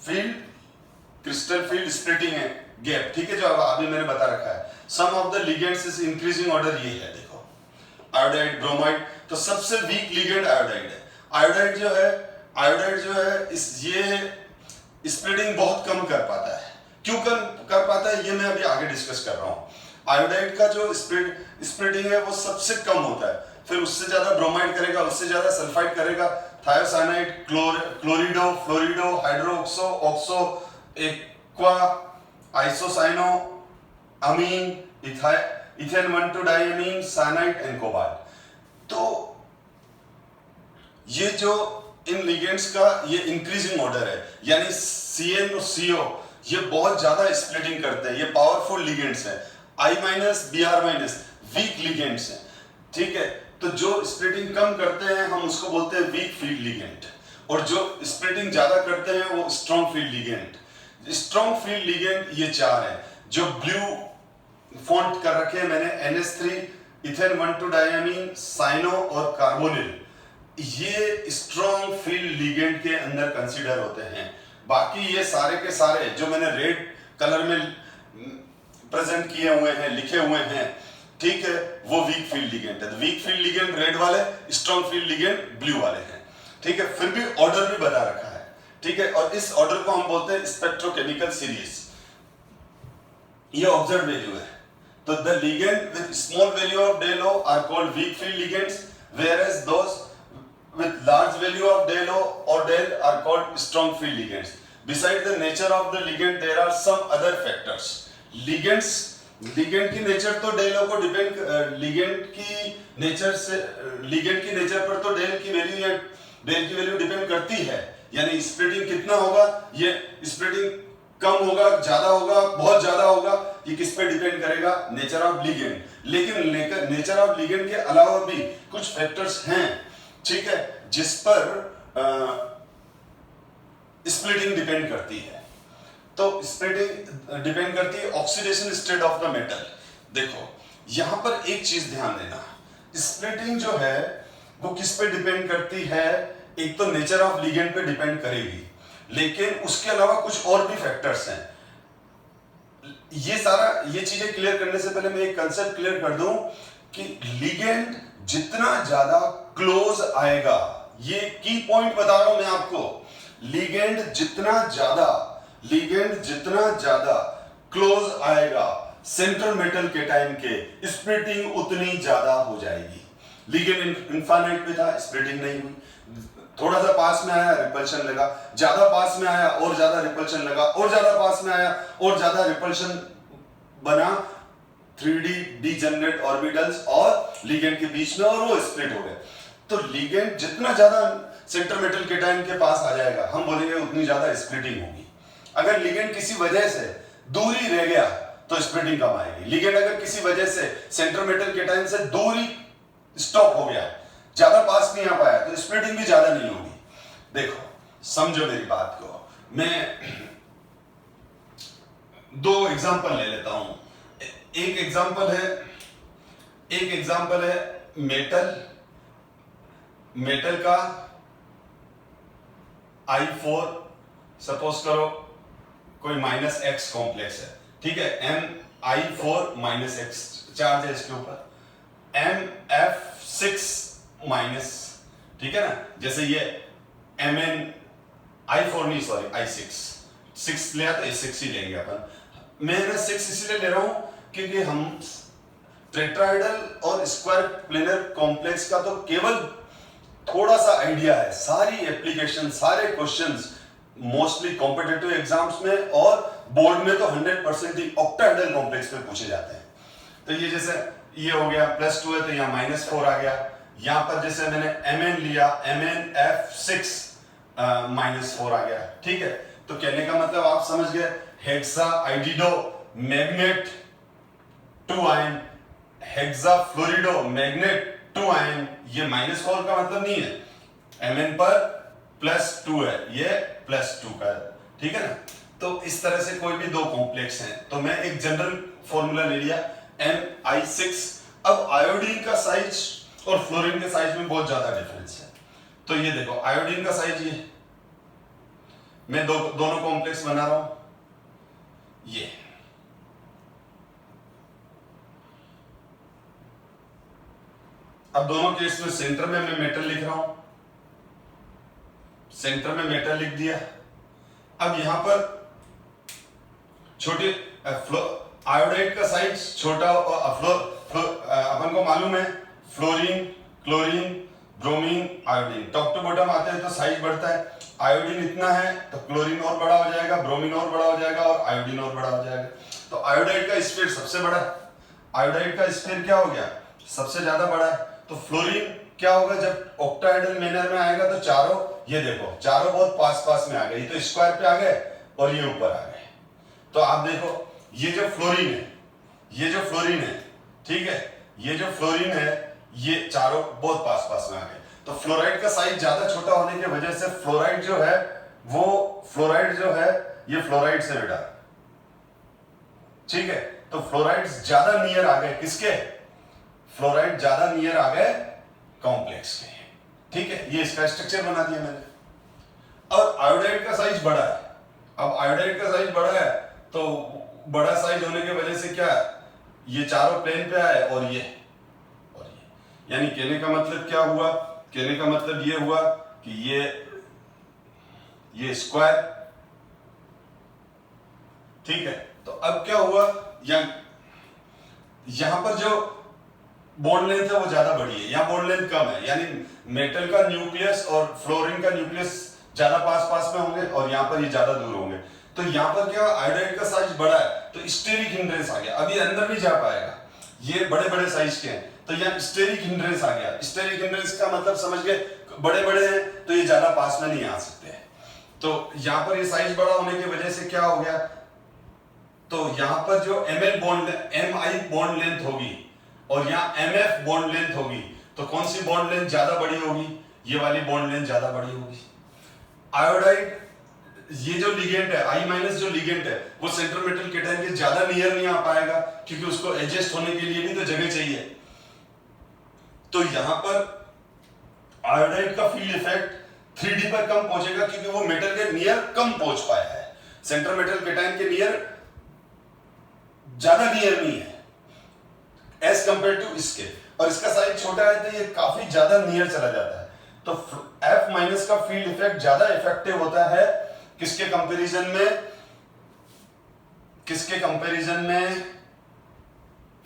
फील्ड स्प्लिटिंग है गैप। ठीक है, जो अभी मैंने बता रखा है। Some of the ligands is increasing order, ये है देखो, आयोडाइड, ब्रोमाइड। तो सबसे वीक लिगेंड आयोडाइड है। आयोडाइड जो है ये स्प्लिटिंग बहुत कम कर पाता है। क्यों कम कर पाता है ये मैं अभी आगे डिस्कस कर रहा हूं। आयोडाइड का जो स्प्लिटिंग है वो सबसे कम होता है, फिर उससे ज्यादा ब्रोमाइड करेगा, उससे ज्यादा सल्फाइड करेगा, thiocyanide, chlorido, fluorido, hydroxo, oxo, aqua, isocyano, amine, ethane one two diamine, cyanide and cobalt. तो ये जो इन लिगेंड्स का ये इंक्रीजिंग ऑर्डर है, यानी CN और CO ये बहुत ज्यादा स्प्लिटिंग करते हैं, ये पावरफुल लिगेंड्स हैं। I-, Br- वीक लिगेंड्स हैं। ठीक है, तो जो स्प्लिटिंग कम करते हैं हम उसको बोलते हैं वीक फील्ड लिगेंड, और जो स्प्लिटिंग ज्यादा करते हैं वो strong field ligand. Strong field ligand ये 4 है जो ब्लू फॉन्ट कर रखे हैं मैंने, NH3, इथेन 1,2-डाइअमीन, साइनो और कार्बोनिल। ये स्ट्रॉन्ग फील्ड लिगेंड के अंदर कंसीडर होते हैं। बाकी ये सारे के सारे जो मैंने रेड कलर में प्रेजेंट किए हुए हैं, लिखे हुए हैं, ठीक है, वो वीक फील्ड लिगेंड है। वीक फील्ड लिगेंड रेड वाले, स्ट्रॉन्ग फील्ड लिगेंड ब्लू वाले हैं। ठीक है, फिर भी ऑर्डर भी बता रखा है। ठीक है, और इस ऑर्डर को हम बोलते हैं स्पेक्ट्रोकेमिकल सीरीज। ये ऑब्जर्व वैल्यू है। तो the ligand with small value of del o are called weak field ligands, whereas those with large value of del O or del are called strong field ligands. Besides the nature of the ligand, there are some other factors. Ligand की nature तो del ओ को depend, ligand की nature पर तो del की value depend करती है। यानी स्प्लिटिंग कितना होगा, ये स्प्लिटिंग कम होगा, ज्यादा होगा, बहुत ज्यादा होगा, ये किस पे डिपेंड करेगा, नेचर ऑफ लिगेंड। लेकिन नेचर ऑफ लिगेंड के अलावा भी कुछ फैक्टर्स हैं, ठीक है, जिस पर स्प्लिटिंग डिपेंड करती है। तो स्प्लिटिंग डिपेंड करती है oxidation state of the metal. देखो यहां पर एक चीज ध्यान देना, स्प्लिटिंग जो है वो किस पे डिपेंड करती है, एक तो नेचर ऑफ लिगेंड पे डिपेंड करेगी, लेकिन उसके अलावा कुछ और भी फैक्टर्स हैं। ये चीजें क्लियर करने से पहले मैं एक कंसेप्ट क्लियर कर दूं कि लिगेंड जितना ज्यादा क्लोज आएगा ये की पॉइंट बता रहा हूं मैं आपको, लिगेंड जितना ज्यादा क्लोज आएगा सेंट्रल मेटल केटाइन के, स्प्लिटिंग उतनी ज्यादा हो जाएगी। लिगेंड इनफाइनाइट पे था, स्प्लिटिंग नहीं हुई, थोड़ा सा पास में आया रिपल्शन लगा, ज्यादा पास में आया और ज्यादा रिपल्शन लगा, और ज्यादा पास में आया और ज्यादा रिपल्शन बना, 3D डिजेनरेट ऑर्बिटल्स और लिगेंड के बीच में, और वो स्प्लिट हो गए। तो लिगेंड जितना ज्यादा सेंट्रल मेटल केटाइन के पास आ जाएगा, हम बोलेंगे उतनी ज्यादा स्प्लिटिंग होगी। अगर लिगेंड किसी वजह से दूरी रह गया तो स्प्लिटिंग कम आएगी। लिगेंड अगर किसी वजह से सेंट्रल मेटल केटाइन से दूरी स्टॉप हो गया, ज्यादा पास नहीं आ पाया, तो स्प्लिटिंग भी ज्यादा नहीं होगी। देखो समझो मेरी बात को, मैं दो एग्जांपल ले लेता हूं। एक एग्जांपल है मेटल का I4, सपोज करो कोई -X कॉम्प्लेक्स है, ठीक है, MI4 -X चार्ज है इसके ऊपर, MF6 ठीक है ना, जैसे ये I4 नहीं, सॉरी I6, 6 लिया तो 6 ही लेंगे अपन। मैं ना 6 इसलिए ले रहा हूं क्योंकि हम टेट्राहेड्रल और स्क्वायर प्लेनर कॉम्प्लेक्स का तो केवल थोड़ा सा आइडिया है, सारी एप्लीकेशन, सारे क्वेश्चंस मोस्टली कॉम्पिटिटिव एग्जाम्स में और बोर्ड में तो 100% ही ऑक्टाहेड्रल कॉम्प्लेक्स पे पूछे जाते हैं। तो ये जैसे ये हो गया +2 है तो यहाँ -4 आ गया, यहां पर जैसे मैंने Mn लिया, MnF6 -4 आ गया, ठीक है। तो कहने का मतलब आप समझ गए, हेक्साआइडिडो मैग्नेट 2 आयन, हेक्साफ्लोरिडो मैग्नेट 2 आयन, ये -4 का मतलब नहीं है, Mn पर +2 है, ये +2 का है, ठीक है ना। तो इस तरह से कोई भी दो कॉम्प्लेक्स हैं तो मैं एक जनरल फॉर्मूला ले लिया MI6। अब आयोडीन का साइज और फ्लोरीन के साइज में बहुत ज्यादा डिफरेंस है। तो ये देखो आयोडीन का साइज, ये मैं दोनों कॉम्प्लेक्स बना रहा हूं, ये अब दोनों केस में सेंटर में मैं मेटल लिख रहा हूं, सेंटर में मेटल लिख दिया। अब यहां पर छोटे आयोडाइड का साइज छोटा, अपन को मालूम है fluorine, chlorine, bromine, iodine top to bottom आते हैं तो साइज बढ़ता है। आयोडीन इतना है तो क्लोरीन और बड़ा हो जाएगा, ब्रोमीन और बड़ा हो जाएगा और आयोडीन और बड़ा हो जाएगा। तो आयोडाइड का स्फीयर सबसे बड़ा है, आयोडाइड का स्फीयर क्या हो गया, सबसे ज्यादा बड़ा है। तो फ्लोरीन क्या होगा, जब ऑक्टाहेड्रल मैनर में आएगा तो चारों, ये देखो चारों बहुत पास पास में आ गए, ये तो स्क्वायर पे आ गए और ये ऊपर आ गए। तो आप देखो ये जो फ्लोरीन है, ठीक है, ये जो फ्लोरीन है ये चारों बहुत पास पास में आ गए। तो फ्लोराइड का साइज ज्यादा छोटा होने की वजह से फ्लोराइड जो है ये फ्लोराइड से बेटा, ठीक है। तो फ्लोराइड ज्यादा नियर आ गए किसके, फ्लोराइड ज्यादा नियर आ गए कॉम्प्लेक्स के, ठीक है। ये इसका स्ट्रक्चर बना दिया मैंने। और आयोडाइड का साइज बड़ा है, अब आयोडाइड का साइज बड़ा है तो बड़ा साइज होने की वजह से क्या, ये चारों प्लेन पे आए और ये, यानी कहने का मतलब क्या हुआ, कहने का मतलब ये हुआ कि ये स्क्वायर, ठीक है। तो अब क्या हुआ, यहां पर जो बॉन्ड लेंथ है वो ज्यादा बड़ी है, यहां बॉन्ड लेंथ कम है, यानी मेटल का न्यूक्लियस और फ्लोरीन का न्यूक्लियस ज्यादा पास पास में होंगे और यहां पर ये ज्यादा दूर होंगे। तो यहां पर क्या, आयोडाइड का साइज बड़ा है तो स्टेरिक हिंड्रेंस आ गया, अभी अंदर नहीं जा पाएगा, ये बड़े बड़े साइज के हैं तो यहाँ स्टेरिक हिंड्रेंस आ गया। स्टेरिक हिंड्रेंस का मतलब समझ गए, बड़े बड़े हैं तो ये ज्यादा पास में नहीं आ सकते हैं। तो यहां पर ये साइज बड़ा होने की वजह से क्या हो गया, तो यहां पर जो MI बॉन्ड लेंथ होगी और यहाँ MF बॉन्ड लेंथ होगी, तो कौन सी बॉन्ड लेंथ ज्यादा बड़ी होगी, ये वाली बॉन्ड लेंथ ज्यादा बड़ी होगी। आयोडाइड ये जो लिगेंड है, I- जो लिगेंड है वो सेंट्रल मेटल केटाइन के ज्यादा नियर नहीं आ पाएगा क्योंकि उसको एडजस्ट होने के लिए भी तो जगह चाहिए। तो यहां पर आयोडाइड का फील्ड इफेक्ट 3D पर कम पहुंचेगा क्योंकि वो मेटल के नियर कम पहुंच पाया है, सेंट्रल मेटल केटाइन के नियर ज्यादा नियर नहीं है एज कंपेयर टू इसके, और इसका साइज छोटा है तो ये काफी ज्यादा नियर चला जाता है। तो F माइनस का फील्ड इफेक्ट ज्यादा इफेक्टिव होता है किसके कंपैरिजन में,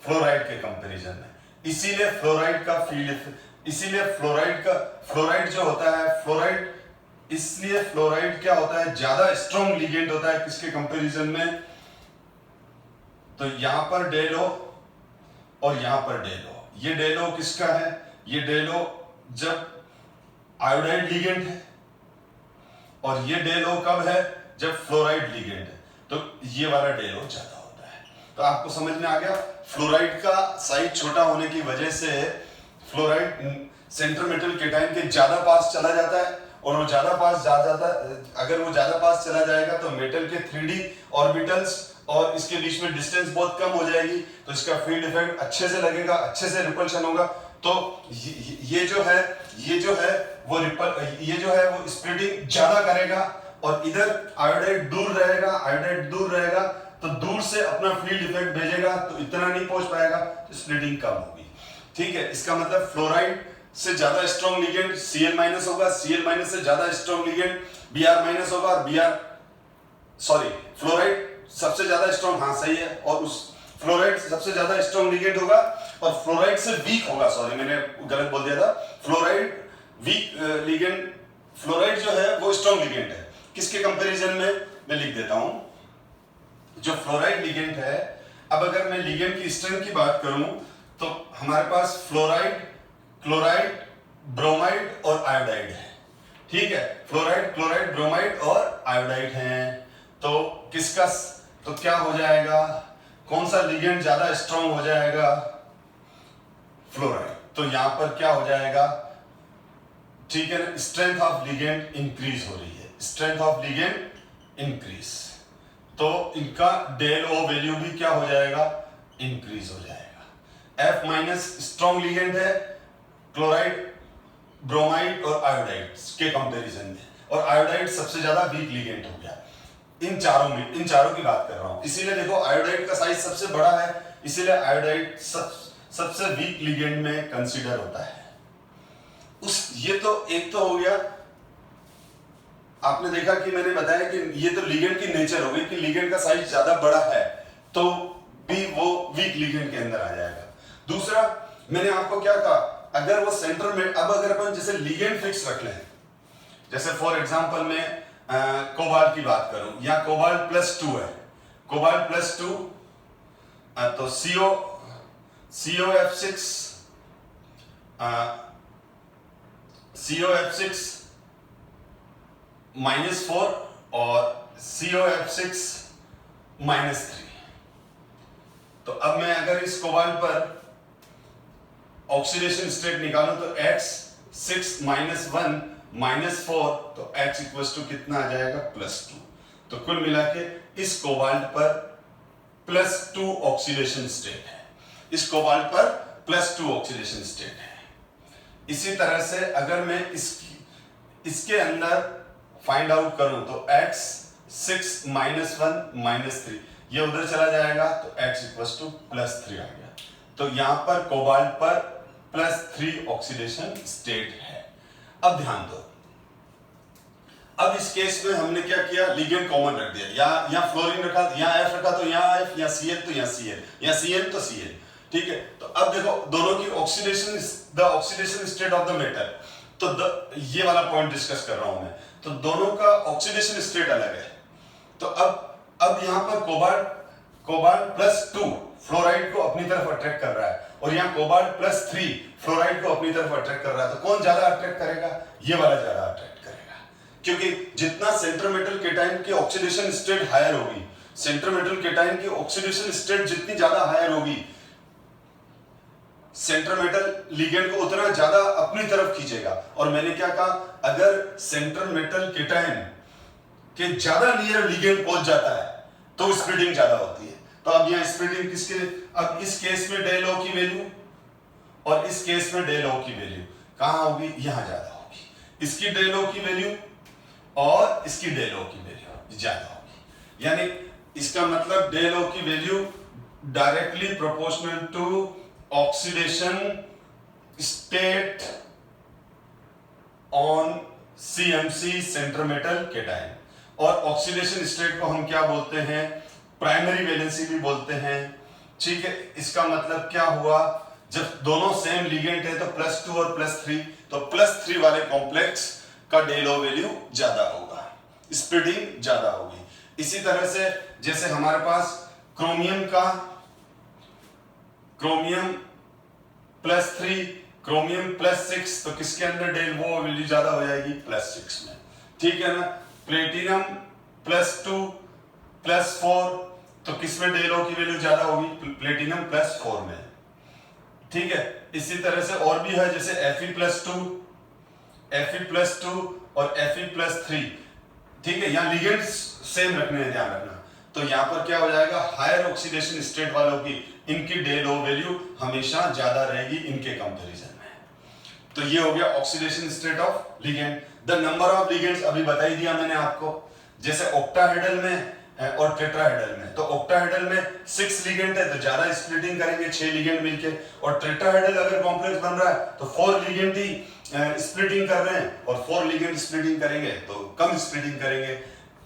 फ्लोराइड के कंपैरिजन में। इसीलिए फ्लोराइड जो होता है, फ्लोराइड क्या होता है, ज्यादा स्ट्रॉन्ग लिगेंड होता है किसके कंपैरिजन में, तो यहां पर डेलो और यहां पर डेलो। ये डेलो किसका है, ये डेलो जब आयोडाइड लिगेंड है, और ये डेलो कब है, जब फ्लोराइड लिगेंड है, तो ये वाला डेलो ज्यादा होता है। तो आपको समझ में आ गया, फ्लोराइड का साइज छोटा होने की वजह से फ्लोराइड सेंट्रल मेटल केटाइन के ज्यादा पास चला जाता है, और वो ज्यादा पास अगर वो ज्यादा पास चला जाएगा तो मेटल के 3D ऑर्बिटल्स और इसके बीच में डिस्टेंस बहुत कम हो जाएगी, तो इसका फील्ड इफेक्ट अच्छे से लगेगा, अच्छे से रिपल्शन होगा। तो ये जो है वो स्प्लिटिंग ज्यादा करेगा, और इधर आयोडाइड दूर रहेगा, तो दूर से अपना फील्ड इफेक्ट भेजेगा, तो इतना नहीं पहुंच पाएगा, तो स्प्लिटिंग कम होगी। ठीक है, इसका मतलब फ्लोराइड से ज्यादा स्ट्रॉन्ग लिगेंड Cl- होगा, Cl- से ज्यादा स्ट्रॉन्ग लिगेंड Br- होगा, और फ्लोराइड सबसे ज्यादा स्ट्रॉन्ग, हाँ सही है, और उस फ्लोराइड सबसे ज्यादा स्ट्रॉन्ग लिगेंड होगा, और फ्लोराइड से वीक होगा, मैंने गलत बोल दिया था, फ्लोराइड वीक लिगेंड, फ्लोराइड जो है वो स्ट्रॉन्ग लिगेंड है किसके कंपैरिजन में, मैं लिख देता हूं, जो फ्लोराइड लिगेंड है। अब अगर मैं लिगेंड की स्ट्रेंथ की बात करूं तो हमारे पास फ्लोराइड, क्लोराइड, ब्रोमाइड और आयोडाइड है। ठीक है, फ्लोराइड, क्लोराइड, ब्रोमाइड और आयोडाइड हैं, तो तो क्या हो जाएगा, कौन सा लिगेंड ज्यादा स्ट्रॉन्ग हो जाएगा, फ्लोराइड। तो यहां पर क्या हो जाएगा, ठीक है, स्ट्रेंथ ऑफ लिगेंड इंक्रीज हो रही है, स्ट्रेंथ ऑफ लिगेंड इंक्रीज, तो इनका डेल ओ वैल्यू भी क्या हो जाएगा, इंक्रीज हो जाएगा। F माइनस स्ट्रॉन्ग लिगेंड है क्लोराइड, ब्रोमाइड और आयोडाइड के कंपैरिजन में, और आयोडाइड सबसे ज्यादा वीक लिगेंड हो गया इन चारों की बात कर रहा हूं। इसीलिए देखो आयोडाइड का साइज सबसे बड़ा है, इसीलिए आयोडाइड सबसे वीक लिगेंड में कंसीडर होता है। ये तो एक तो हो गया, आपने देखा कि मैंने बताया कि ये तो लिगेंड की नेचर हो गई कि लिगेंड का साइज ज्यादा बड़ा है तो भी वो वीक लिगेंड के अंदर आ जाएगा। दूसरा मैंने आपको क्या कहा, अगर वो सेंटर में, अब अगर अपन जैसे लिगेंड फिक्स रख लें, जैसे फॉर एग्जांपल मैं कोबाल्ट की बात करूं, या कोबाल्ट +2 है, कोबाल्ट +2 तो COF6 -4 और COF6 -3। तो अब मैं अगर इस कोबाल्ट पर ऑक्सीडेशन स्टेट निकालूं तो X6 -1 -4, तो X = कितना आ जाएगा, +2। तो कुल मिला के इस कोबाल्ट पर +2 ऑक्सीडेशन स्टेट है, इस कोबाल्ट पर +2 ऑक्सीडेशन स्टेट है। इसी तरह से अगर मैं इसके अंदर फाइंड आउट करूं तो X6 -1 -3 ये उधर चला जाएगा, तो X = +3 आ गया। तो यहां पर कोबाल्ट पर +3 ऑक्सीडेशन स्टेट है। अब ध्यान दो, अब इस केस में हमने क्या किया, लिगेंड कॉमन रख दिया, या फ्लोरीन रखा, यहाँ F रखा तो यहाँ F, या Cl तो यहाँ Cl, या Cl तो Cl। ठीक है, तो अब देखो दोनों की oxidation state of the metal, तो ये वाला पॉइंट डिस्कस कर रहा हूं मैं, तो दोनों का ऑक्सीडेशन स्टेट अलग है। तो अब यहां पर कोबाल्ट +2 फ्लोराइड को अपनी तरफ अट्रैक्ट कर रहा है, और यहाँ कोबाल्ट +3 फ्लोराइड को अपनी तरफ अट्रैक्ट कर रहा है, तो कौन ज्यादा अट्रैक्ट करेगा, ये वाला ज्यादा अट्रैक्ट करेगा, क्योंकि जितना सेंट्रल मेटल केटाइन की ऑक्सीडेशन स्टेट हायर होगी, सेंट्रल मेटल केटाइन की ऑक्सीडेशन स्टेट जितनी ज्यादा हायर होगी, सेंट्रल मेटल लिगेंड को उतना ज्यादा अपनी तरफ खींचेगा। और मैंने क्या कहा, अगर सेंट्रल मेटल केटाइन के ज्यादा नियर लिगेंड पहुंच जाता है तो स्प्लिटिंग ज्यादा होती है। तो अब यहाँ स्प्लिटिंग किसके, अब इस केस में डेल ओ की वैल्यू और इस केस में डेल ओ की वैल्यू कहां होगी, यहां ज्यादा होगी, इसकी डेल ओ की वैल्यू और इसकी डेल ओ की वैल्यू ज्यादा होगी, यानी इसका मतलब डेल ओ की value directly proportional to oxidation state on CMC centre metal cation. और ऑक्सीडेशन स्टेट को हम क्या बोलते हैं, प्राइमरी वैलेंसी भी बोलते हैं। ठीक है, इसका मतलब क्या हुआ, जब दोनों सेम लिगेंड है तो +2 और +3, तो +3 वाले कॉम्प्लेक्स का डेल ओ वैल्यू ज्यादा होगा, स्प्लिटिंग ज्यादा होगी। इसी तरह से जैसे हमारे पास क्रोमियम +3, क्रोमियम +6, तो किसके अंदर डेल वो वैल्यू ज्यादा हो जाएगी, +6 में। ठीक है ना। प्लेटिनम +2 +4, तो किसमें डेल ओ की वैल्यू ज्यादा होगी, प्लेटिनम +4 में। ठीक है, इसी तरह से और भी है, जैसे Fe+2 और Fe+3। ठीक है, यहाँ लिगेंड सेम रखने हैं, ध्यान रखना। तो यहाँ पर क्या हो जाएगा, हायर ऑक्सीडेशन स्टेट वालों की इनकी डेल ओ वैल्यू हमेशा ज्यादा रहेगी इनके कंपैरिजन में। तो ये हो गया oxidation state of ligand. The number of ligands अभी बता ही दिया मैंने आपको, जैसे ऑक्टाहेड्रल में और टेट्राहेड्रल में। तो ऑक्टाहेड्रल में 6 लिगेंड है तो ज्यादा स्प्लिटिंग करेंगे, 6 लिगेंड मिलके। और टेट्राहेड्रल अगर कॉम्प्लेक्स बन रहा है तो 4 लिगेंड ही स्प्लिटिंग कर रहे हैं, और 4 लिगेंड स्प्लिटिंग करेंगे तो कम स्प्लिटिंग करेंगे।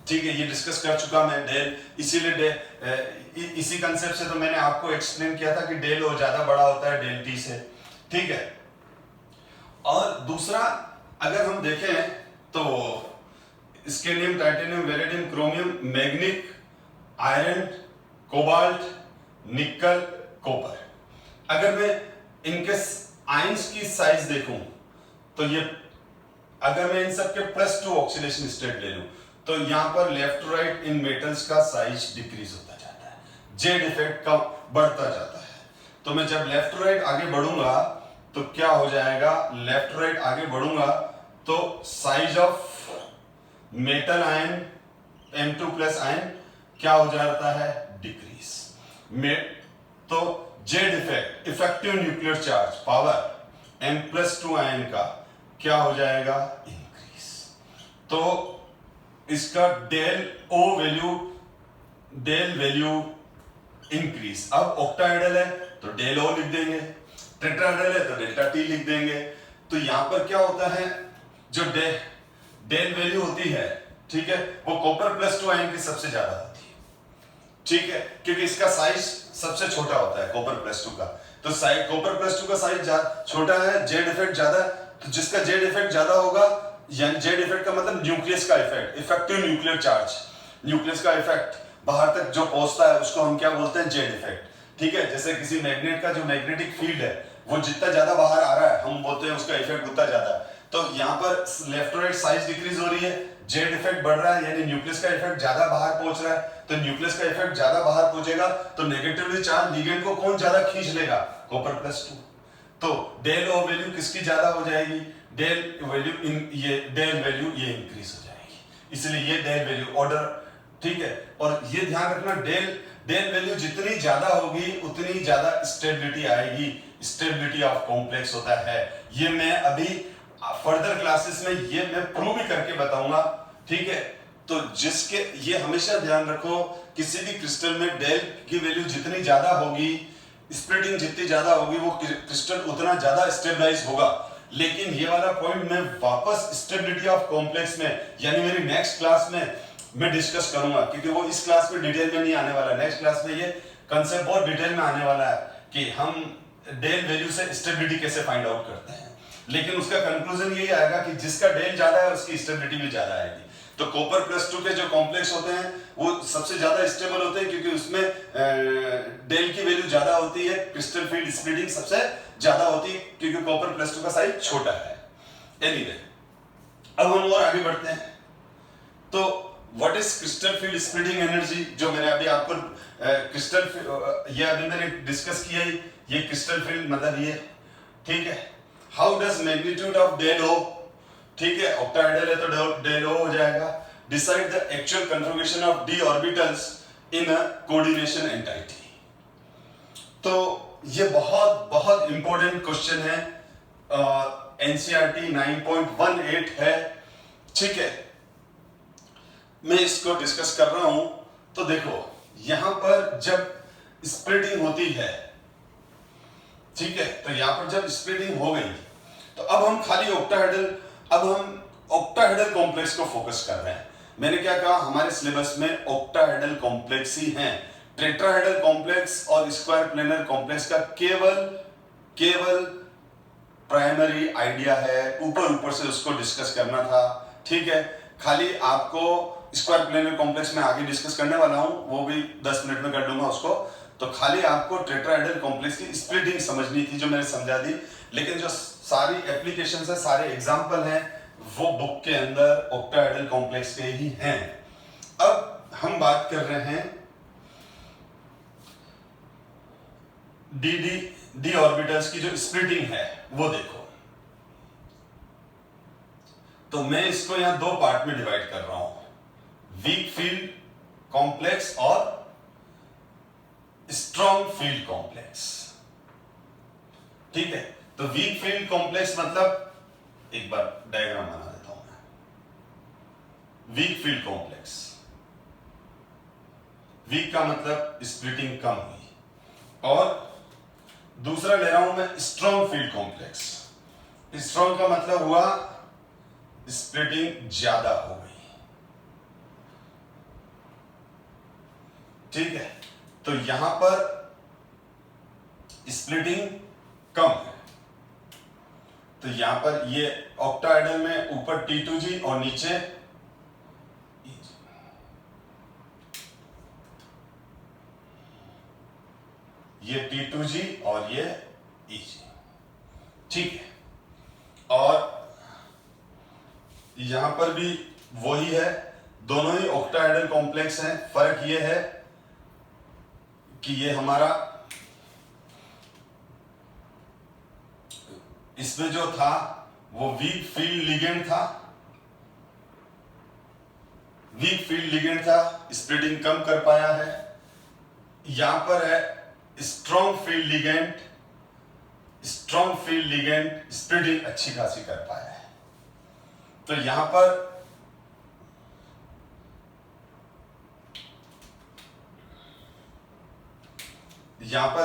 ठीक है, ये डिस्कस कर चुका मैं डेल, इसीलिए इसी कंसेप्ट से तो मैंने आपको एक्सप्लेन किया था कि डेल ओ ज्यादा बड़ा होता है डेल टी से। ठीक है, और दूसरा अगर हम देखें तो स्केनियम, टाइटेनियम, वेलेडियम, क्रोमियम, मैग्नीक, आयरन, कोबाल्ट, निकल, कॉपर, अगर मैं इनके आयंस की साइज देखूं तो ये, अगर मैं इन सब के +2 ऑक्सीडेशन स्टेट ले लूं तो यहां पर लेफ्ट टू राइट इन मेटल्स का साइज डिक्रीज होता जाता है, जेड इफेक्ट का बढ़ता जाता है। तो मैं जब लेफ्ट टू राइट आगे बढ़ूंगा तो क्या हो जाएगा, लेफ्ट टू राइट आगे बढ़ूंगा तो size of metal ion M2+ ion क्या हो जाता है, डिक्रीज। तो Z effect, effective nuclear charge power M+2 ion का क्या हो जाएगा, इंक्रीज। तो इसका डेल वैल्यू इंक्रीज। अब ऑक्टाहेड्रल है तो डेल ओ लिख देंगे, टेट्राहेड्रल है तो डेल्टा टी लिख देंगे। तो यहां पर क्या होता है, जो डेल वैल्यू होती है, ठीक है, वो कॉपर +2 आयन की सबसे ज्यादा होती है। ठीक है, क्योंकि इसका साइज सबसे छोटा होता है कॉपर +2 का, तो साइज कॉपर +2 का साइज छोटा है, जेड इफेक्ट ज्यादा, तो जिसका जेड इफेक्ट ज्यादा होगा, यानी जेड इफेक्ट का मतलब न्यूक्लियस का effect, effective nuclear charge, nucleus का इफेक्ट बाहर तक जो पहुंचता है उसको हम क्या बोलते हैं, जेड इफेक्ट। ठीक है, जैसे किसी मैग्नेट का जो मैग्नेटिक फील्ड है वो जितना ज्यादा बाहर आ रहा है हम बोलते हैं उसका इफेक्ट उतना ज्यादा है। तो यहाँ पर left to right size decreases हो रही है, जेड इफेक्ट बढ़ रहा है, यानी न्यूक्लियस का इफेक्ट ज्यादा बाहर पहुंच रहा है। तो न्यूक्लियस का इफेक्ट ज्यादा बाहर पहुंचेगा तो नेगेटिवली चार्ज लिगेंड को कौन ज्यादा खींच लेगा, कॉपर +2। तो डेल ओ वैल्यू किसकी ज्यादा हो जाएगी, डेल वैल्यू इंक्रीज हो जाएगी, इसलिए ये डेल वैल्यू ऑर्डर। ठीक है, और ये ध्यान रखना, डेल वैल्यू जितनी ज्यादा होगी उतनी ज्यादा स्टेबिलिटी आएगी, स्टेबिलिटी ऑफ कॉम्प्लेक्स होता है। ये मैं अभी फर्दर क्लासेस में ये मैं प्रूव भी करके बताऊंगा। ठीक है, तो जिसके ये हमेशा ध्यान रखो, किसी भी क्रिस्टल में डेल की वैल्यू जितनी ज्यादा होगी, स्प्लिटिंग जितनी ज्यादा होगी, वो क्रिस्टल उतना ज्यादा स्टेबलाइज होगा। लेकिन ये वाला पॉइंट मैं वापस स्टेबिलिटी ऑफ कॉम्प्लेक्स में, यानी मेरी नेक्स्ट क्लास में मैं डिस्कस करूंगा, क्योंकि वो इस क्लास में डिटेल में नहीं आने वाला। नेक्स्ट क्लास में ये कंसेप्ट बहुत डिटेल में आने वाला है कि हम डेल वैल्यू से स्टेबिलिटी कैसे फाइंड आउट करते हैं। लेकिन उसका कंक्लूजन यही आएगा कि जिसका डेल ज्यादा है उसकी स्टेबिलिटी भी ज्यादा आएगी। तो कॉपर +2 के जो कॉम्प्लेक्स होते हैं वो सबसे ज्यादा स्टेबल होते हैं, क्योंकि उसमें डेल की वैल्यू ज्यादा होती है, क्रिस्टल फील्ड स्प्लिटिंग सबसे ज्यादा होती है, क्योंकि कॉपर +2 का साइज छोटा है। एनीवे, अब हम और आगे बढ़ते हैं। तो what is crystal field splitting energy, जो मैंने अभी आपको ये अभी मैंने डिस्कस किया ही, ये क्रिस्टल फील्ड मतलब ये। ठीक है, how does magnitude of del o, ठीक है, ऑक्टाहेड्रल है तो डेल ओ हो जाएगा, decide the actual conformation of d orbitals in a coordination entity. तो ये बहुत बहुत इंपॉर्टेंट क्वेश्चन है, एनसीईआरटी 9.18 है। ठीक है, मैं इसको डिस्कस कर रहा हूं। तो देखो, यहां पर जब स्प्लिटिंग होती है, ठीक है, तो यहां पर जब स्प्लिटिंग हो गई तो अब हम खाली ऑक्टाहेड्रल अब हम ऑक्टाहेड्रल कॉम्प्लेक्स को फोकस कर रहे हैं। मैंने क्या कहा, हमारे सिलेबस में ऑक्टाहेड्रल कॉम्प्लेक्स ही हैं। टेट्राहेड्रल कॉम्प्लेक्स और स्क्वायर प्लेनर कॉम्प्लेक्स का केवल प्राइमरी आइडिया है, ऊपर से उसको डिस्कस करना था। ठीक है, खाली आपको स्क्वायर प्लेनर कॉम्प्लेक्स में आगे डिस्कस करने वाला हूं, वो भी 10 मिनट में कर लूंगा उसको। तो खाली आपको टेट्राहेड्रल कॉम्प्लेक्स की स्प्लिटिंग समझनी थी, जो मैंने समझा दी। लेकिन जो सारी एप्लीकेशंस है, सारे एग्जांपल हैं, वो बुक के अंदर ऑक्टाहेड्रल कॉम्प्लेक्स के ही हैं। अब हम बात कर रहे हैं डी ऑर्बिटल्स की जो स्प्लिटिंग है वो देखो। तो मैं इसको यहां दो पार्ट में डिवाइड कर रहा हूं, वीक फील्ड कॉम्प्लेक्स और स्ट्रॉन्ग फील्ड कॉम्प्लेक्स। ठीक है, तो वीक फील्ड कॉम्प्लेक्स मतलब, एक बार डायग्राम बना देता हूं मैं। वीक फील्ड कॉम्प्लेक्स, वीक का मतलब स्प्लिटिंग कम हुई, और दूसरा ले रहा हूं मैं स्ट्रॉन्ग फील्ड कॉम्प्लेक्स। स्ट्रॉन्ग का मतलब हुआ स्प्लिटिंग ज्यादा हो गई। ठीक है, तो यहां पर स्प्लिटिंग कम है, तो यहां पर ये ऑक्टाहेड्रल में ऊपर T2G और नीचे EG। ये T2G और ये EG। ठीक है, और यहां पर भी वही है, दोनों ही ऑक्टाहेड्रल कॉम्प्लेक्स हैं। फर्क ये है कि ये हमारा इसमें जो था वो वीक फील्ड लिगेंड था, स्प्लिटिंग कम कर पाया है। यहां पर है स्ट्रॉन्ग फील्ड लिगेंड स्प्लिटिंग अच्छी खासी कर पाया है। तो यहां पर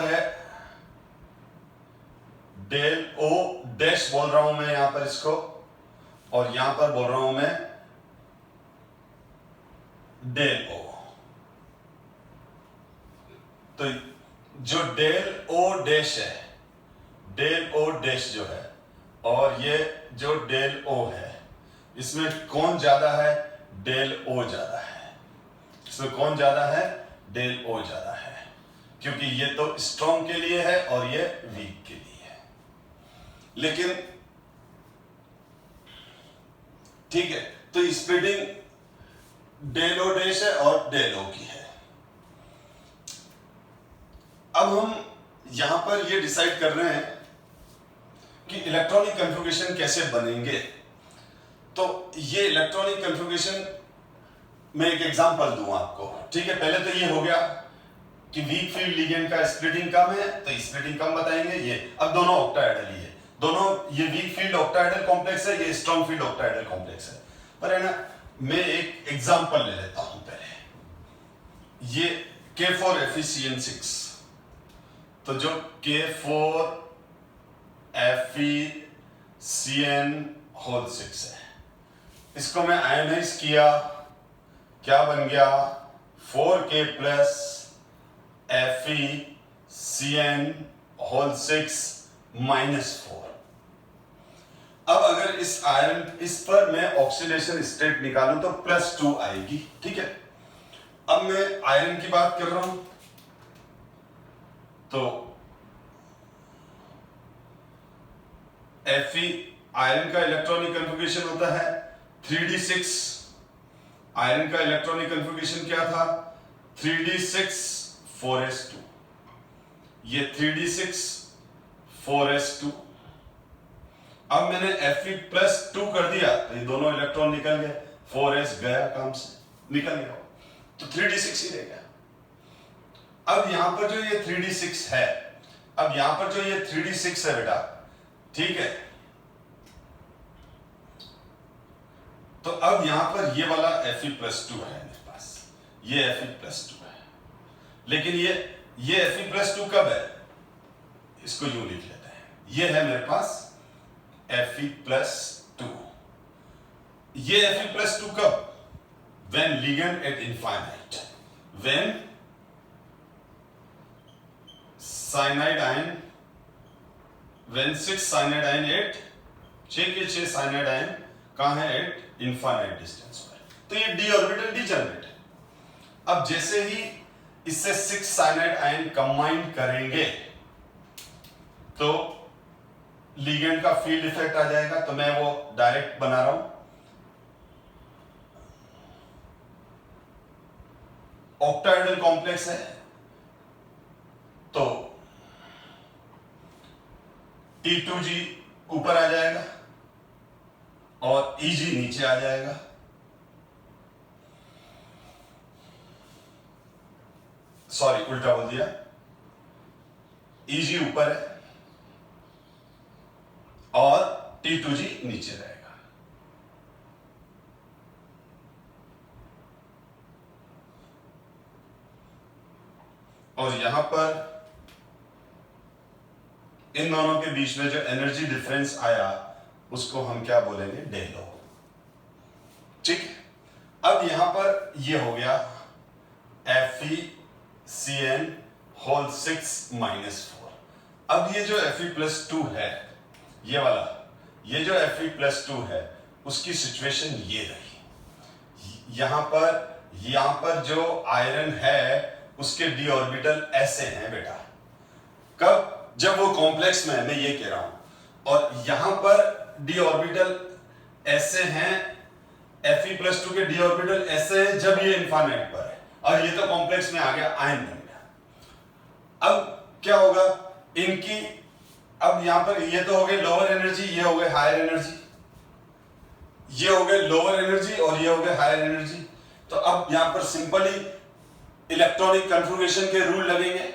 है डेल ओ डैश बोल रहा हूं मैं यहां पर इसको, और यहां पर बोल रहा हूं मैं डेल ओ। तो जो डेल ओ डैश है, डेल ओ डैश जो है, और ये जो डेल ओ है, इसमें कौन ज्यादा है? डेल ओ ज्यादा है। इसमें कौन ज्यादा है? डेल ओ ज्यादा है, क्योंकि ये तो स्ट्रॉन्ग के लिए है और ये वीक के लिए है। लेकिन ठीक है, तो स्प्लिटिंग डेल ओ डैश है और डेल ओ की है। अब हम यहां पर ये डिसाइड कर रहे हैं कि इलेक्ट्रॉनिक कन्फिग्रेशन कैसे बनेंगे। तो ये इलेक्ट्रॉनिक कन्फिग्रेशन मैं एक एग्जांपल दूं आपको। ठीक है, पहले तो ये हो गया कि वीक फील्ड लिगेंड का स्प्लिटिंग कम है, तो स्प्लिटिंग कम बताएंगे। ये अब दोनों ऑक्टाहेड्रल ही है, दोनों, ये वीक फील्ड ऑक्टाहेड्रल कॉम्प्लेक्स है, ये स्ट्रॉन्ग फील्ड ऑक्टाहेड्रल कॉम्प्लेक्स है। पर है ना, मैं एक एग्जांपल ले लेता हूं पहले। ये K4FeCN6, तो जो K4FeCN6 है, इसको मैं आयोनाइज किया, क्या बन गया? 4K plus FeCN6 -4। अब अगर इस पर मैं ऑक्सीडेशन स्टेट निकालूं तो +2 आएगी। ठीक है, अब मैं आयरन की बात कर रहा हूं, तो Fe आयरन का इलेक्ट्रॉनिक कन्फिग्रेशन होता है 3d6। आयरन का इलेक्ट्रॉनिक कन्फिग्रेशन क्या था? 3d6 4s2। ये 3d6 4s2। अब मैंने Fe+2 कर दिया, तो ये दोनों इलेक्ट्रॉन निकल गए, 4s गया, काम से निकल गया, तो 3d6 ही रह गया। अब यहां पर जो ये 3d6 है, अब यहां पर जो ये 3d6 है बेटा, ठीक है, तो अब यहां पर ये वाला Fe+2 है मेरे पास, ये Fe+2 है। लेकिन ये Fe+2 कब है? इसको यूं लिख लेते हैं, ये है मेरे पास Fe+2। ये Fe+2 कब? When ligand at infinite, when cyanide ion, when 6 cyanide ion at 6 के 6 cyanide ion कहाँ है? at infinite distance पर। तो ये d ऑर्बिटल डिजनरेट है। अब जैसे ही इससे 6 cyanide ion कंबाइन करेंगे तो लिगेंड का फील्ड इफेक्ट आ जाएगा। तो मैं वो डायरेक्ट बना रहा हूं। ऑक्टाहेड्रल कॉम्प्लेक्स है तो T2G ऊपर आ जाएगा और EG नीचे आ जाएगा। सॉरी, उल्टा बोल दिया। EG ऊपर है और T2G नीचे रहेगा। और यहां पर इन दोनों के बीच में जो एनर्जी डिफरेंस आया उसको हम क्या बोलेंगे? डेलो। ठीक। अब यहां पर ये हो गया FeCN होल 6 -4। अब ये जो Fe+2 है, ये वाला, ये जो Fe+2 है उसकी सिचुएशन ये रही। यहां पर जो आयरन है उसके डी ऑर्बिटल ऐसे हैं बेटा। कब? जब वो कॉम्प्लेक्स में है, मैं ये कह रहा हूं। और यहां पर डी ऑर्बिटल ऐसे हैं, Fe+2 के डी ऑर्बिटल ऐसे हैं जब ये इनफाइनाइट पर है, और ये तो कॉम्प्लेक्स में आ गया, आयन बन गया। अब क्या होगा इनकी? अब यहां पर ये तो हो गए लोअर एनर्जी, ये हो गए हायर एनर्जी, ये हो गए लोअर एनर्जी और ये हो गए हायर एनर्जी। तो अब यहां पर सिंपली इलेक्ट्रॉनिक कन्फिग्रेशन के रूल लगेंगे।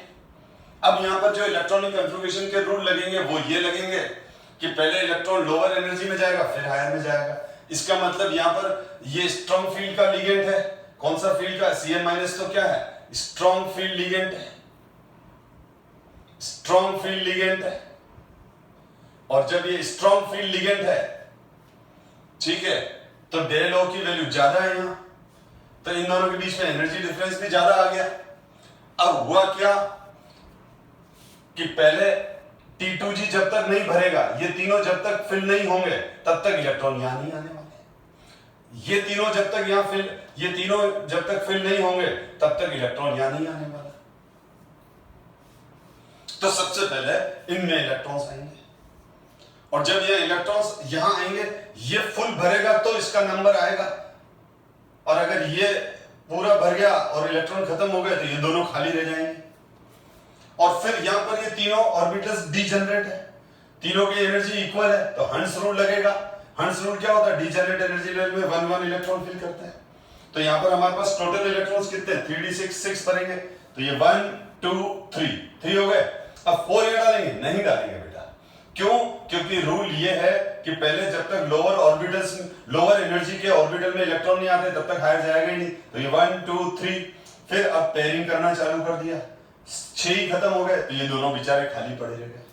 अब यहां पर जो इलेक्ट्रॉनिक कन्फिग्रेशन के रूल लगेंगे वो ये लगेंगे कि पहले इलेक्ट्रॉन लोअर एनर्जी में जाएगा फिर हायर में जाएगा। इसका मतलब यहां पर ये स्ट्रॉन्ग फील्ड का लिगेंड है। कौन सा फील्ड का? Cn- तो क्या है? स्ट्रॉन्ग फील्ड लिगेंड है, स्ट्रॉन्ग फील्ड लिगेंड है। और जब ये स्ट्रॉन्ग फील्ड लिगेंड है, ठीक है, तो डेल O की वैल्यू ज्यादा है यहां, तो इन दोनों के बीच में एनर्जी डिफरेंस भी ज्यादा आ गया। अब हुआ क्या कि पहले T2G जब तक नहीं भरेगा, ये तीनों जब तक फिल नहीं होंगे तब तक इलेक्ट्रॉन यहां नहीं आने वाले। ये तीनों जब तक फिल नहीं होंगे तब तक इलेक्ट्रॉन यहां नहीं आने वाला। तो सबसे पहले इनमें इलेक्ट्रॉन्स आएंगे, और जब ये इलेक्ट्रॉन्स यहां आएंगे, ये फुल भरेगा तो इसका नंबर आएगा, और अगर ये पूरा भर गया और इलेक्ट्रॉन खत्म हो गए तो ये दोनों खाली रह जाएंगे। और फिर यहां पर ये तीनों ऑर्बिटल्स डीजनरेट है, तीनों की एनर्जी इक्वल है, तो हंस रूल लगेगा। हंस रूल क्या होता है? डीजनरेट एनर्जी लेवल में 1 1 इलेक्ट्रॉन फिल करता है। तो यहां पर हमारे पास टोटल इलेक्ट्रॉन्स कितने? 3d6 6 भरेंगे, तो ये 1 2 3 हो गए। अब 4 यहां डालेंगे? नहीं डालेंगे बेटा। क्यों? क्योंकि रूल ये है कि पहले जब तक लोअर एनर्जी के ऑर्बिटल में इलेक्ट्रॉन नहीं आते तब तक हायर जाएगा ही नहीं। तो ये 1 2 3, फिर अब पेयरिंग करना चालू कर दिया, 6 ही खत्म हो गए, तो ये दोनों बेचारे खाली पड़े रह गए।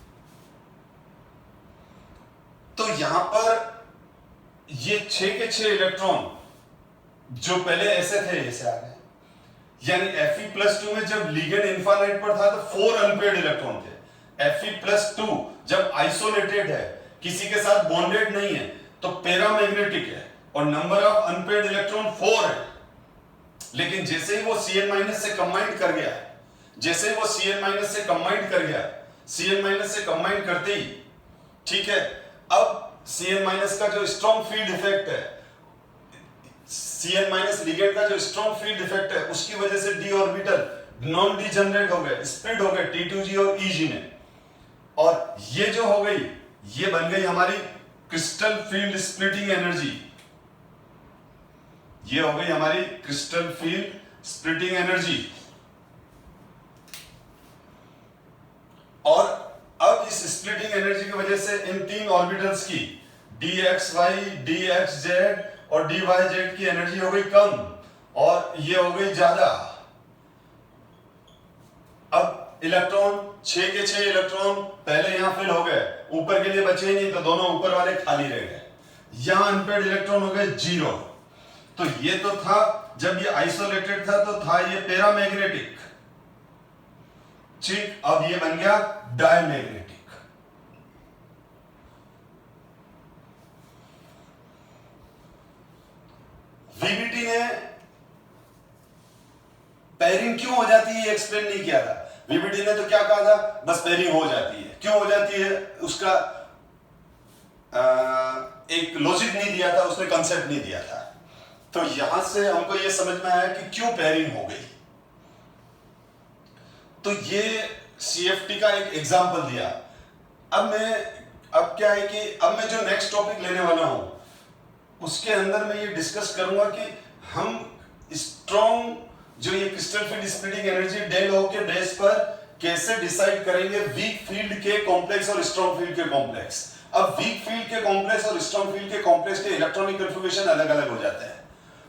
तो यहां पर ये 6 के 6 इलेक्ट्रॉन जो पहले ऐसे थे ऐसे आ गए। यानी Fe+2 में जब लिगेंड इनफाइनाइट पर था तो 4 अनपेयर्ड इलेक्ट्रॉन थे। Fe+2 जब आइसोलेटेड है, किसी के साथ बॉन्डेड नहीं है, तो पैरामैग्नेटिक है और नंबर ऑफ अनपेयर्ड इलेक्ट्रॉन 4 है। लेकिन जैसे ही वो Cn- से कंबाइन कर गया, Cn- से कंबाइन करते ही, ठीक है, अब Cn- का जो स्ट्रॉन्ग फील्ड इफेक्ट है, Cn- लिगेंड का जो स्ट्रॉन्ग फील्ड इफेक्ट है, उसकी वजह से डी ऑर्बिटल नॉन डीजनरेट हो गए, स्प्लिट हो गए T2G और EG में। और ये जो हो गई, ये बन गई हमारी क्रिस्टल फील्ड स्प्लिटिंग एनर्जी। ये हो गई हमारी क्रिस्टल फील्ड स्प्लिटिंग एनर्जी। और अब इस स्प्लिटिंग एनर्जी की वजह से इन 3 ऑर्बिटल्स की dxy, dxz और dyz की एनर्जी हो गई कम, और ये हो गई ज्यादा। अब इलेक्ट्रॉन 6 के 6 इलेक्ट्रॉन पहले यहां फिल हो गए, ऊपर के लिए बचे ही नहीं, तो दोनों ऊपर वाले खाली रह गए। यहां अनपेड इलेक्ट्रॉन हो गए 0। तो ये तो था जब ये आइसोलेटेड था तो था ये पैरामैग्नेटिक, ठीक। अब ये बन गया डायमैग्नेटिक। वीबीटी ने पेयरिंग क्यों हो जाती है एक्सप्लेन नहीं किया था। वीबीटी ने तो क्या कहा था, बस पेयरिंग हो जाती है। क्यों हो जाती है उसका एक लॉजिक नहीं दिया था, उसने कंसेप्ट नहीं दिया था। तो यहां से हमको यह समझ में आया कि क्यों पेयरिंग हो गई। तो ये सीएफटी का एक एग्जांपल दिया। अब क्या है कि अब मैं जो नेक्स्ट टॉपिक लेने वाला हूं उसके अंदर मैं ये डिस्कस करूंगा कि हम स्ट्रॉन्ग जो ये crystal field splitting energy del law के बेस पर कैसे डिसाइड करेंगे वीक फील्ड के कॉम्प्लेक्स और स्ट्रॉन्ग फील्ड के कॉम्प्लेक्स। अब वीक फील्ड के कॉम्प्लेक्स और स्ट्रॉन्ग फील्ड के कॉम्प्लेक्स के इलेक्ट्रॉनिक कन्फिगरेशन अलग अलग हो जाते हैं,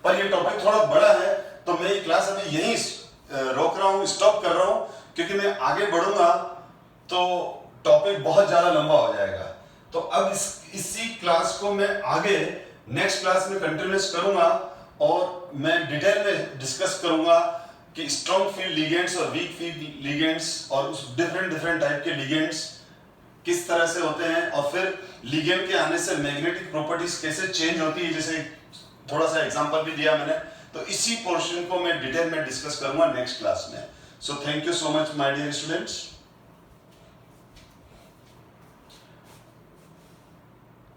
पर ये टॉपिक थोड़ा बड़ा है तो मैं ये क्लास अभी यहीं रोक रहा हूं, स्टॉप कर रहा हूं, क्योंकि मैं आगे बढ़ूंगा तो टॉपिक बहुत ज्यादा लंबा हो जाएगा। तो अब इसी क्लास को मैं आगे नेक्स्ट क्लास में कंटिन्यूस करूंगा और मैं डिटेल में डिस्कस करूंगा कि स्ट्रॉन्ग फील्ड लिगेंड्स और वीक फील्ड लिगेंड्स और उस डिफरेंट टाइप के लिगेंड्स किस तरह से होते हैं, और फिर लिगेंड के आने से मैग्नेटिक प्रॉपर्टीज कैसे चेंज होती है, जैसे थोड़ा सा एग्जांपल भी दिया मैंने। तो इसी पोर्शन को मैं डिटेल में डिस्कस करूंगा नेक्स्ट क्लास में। So thank you so much my dear students.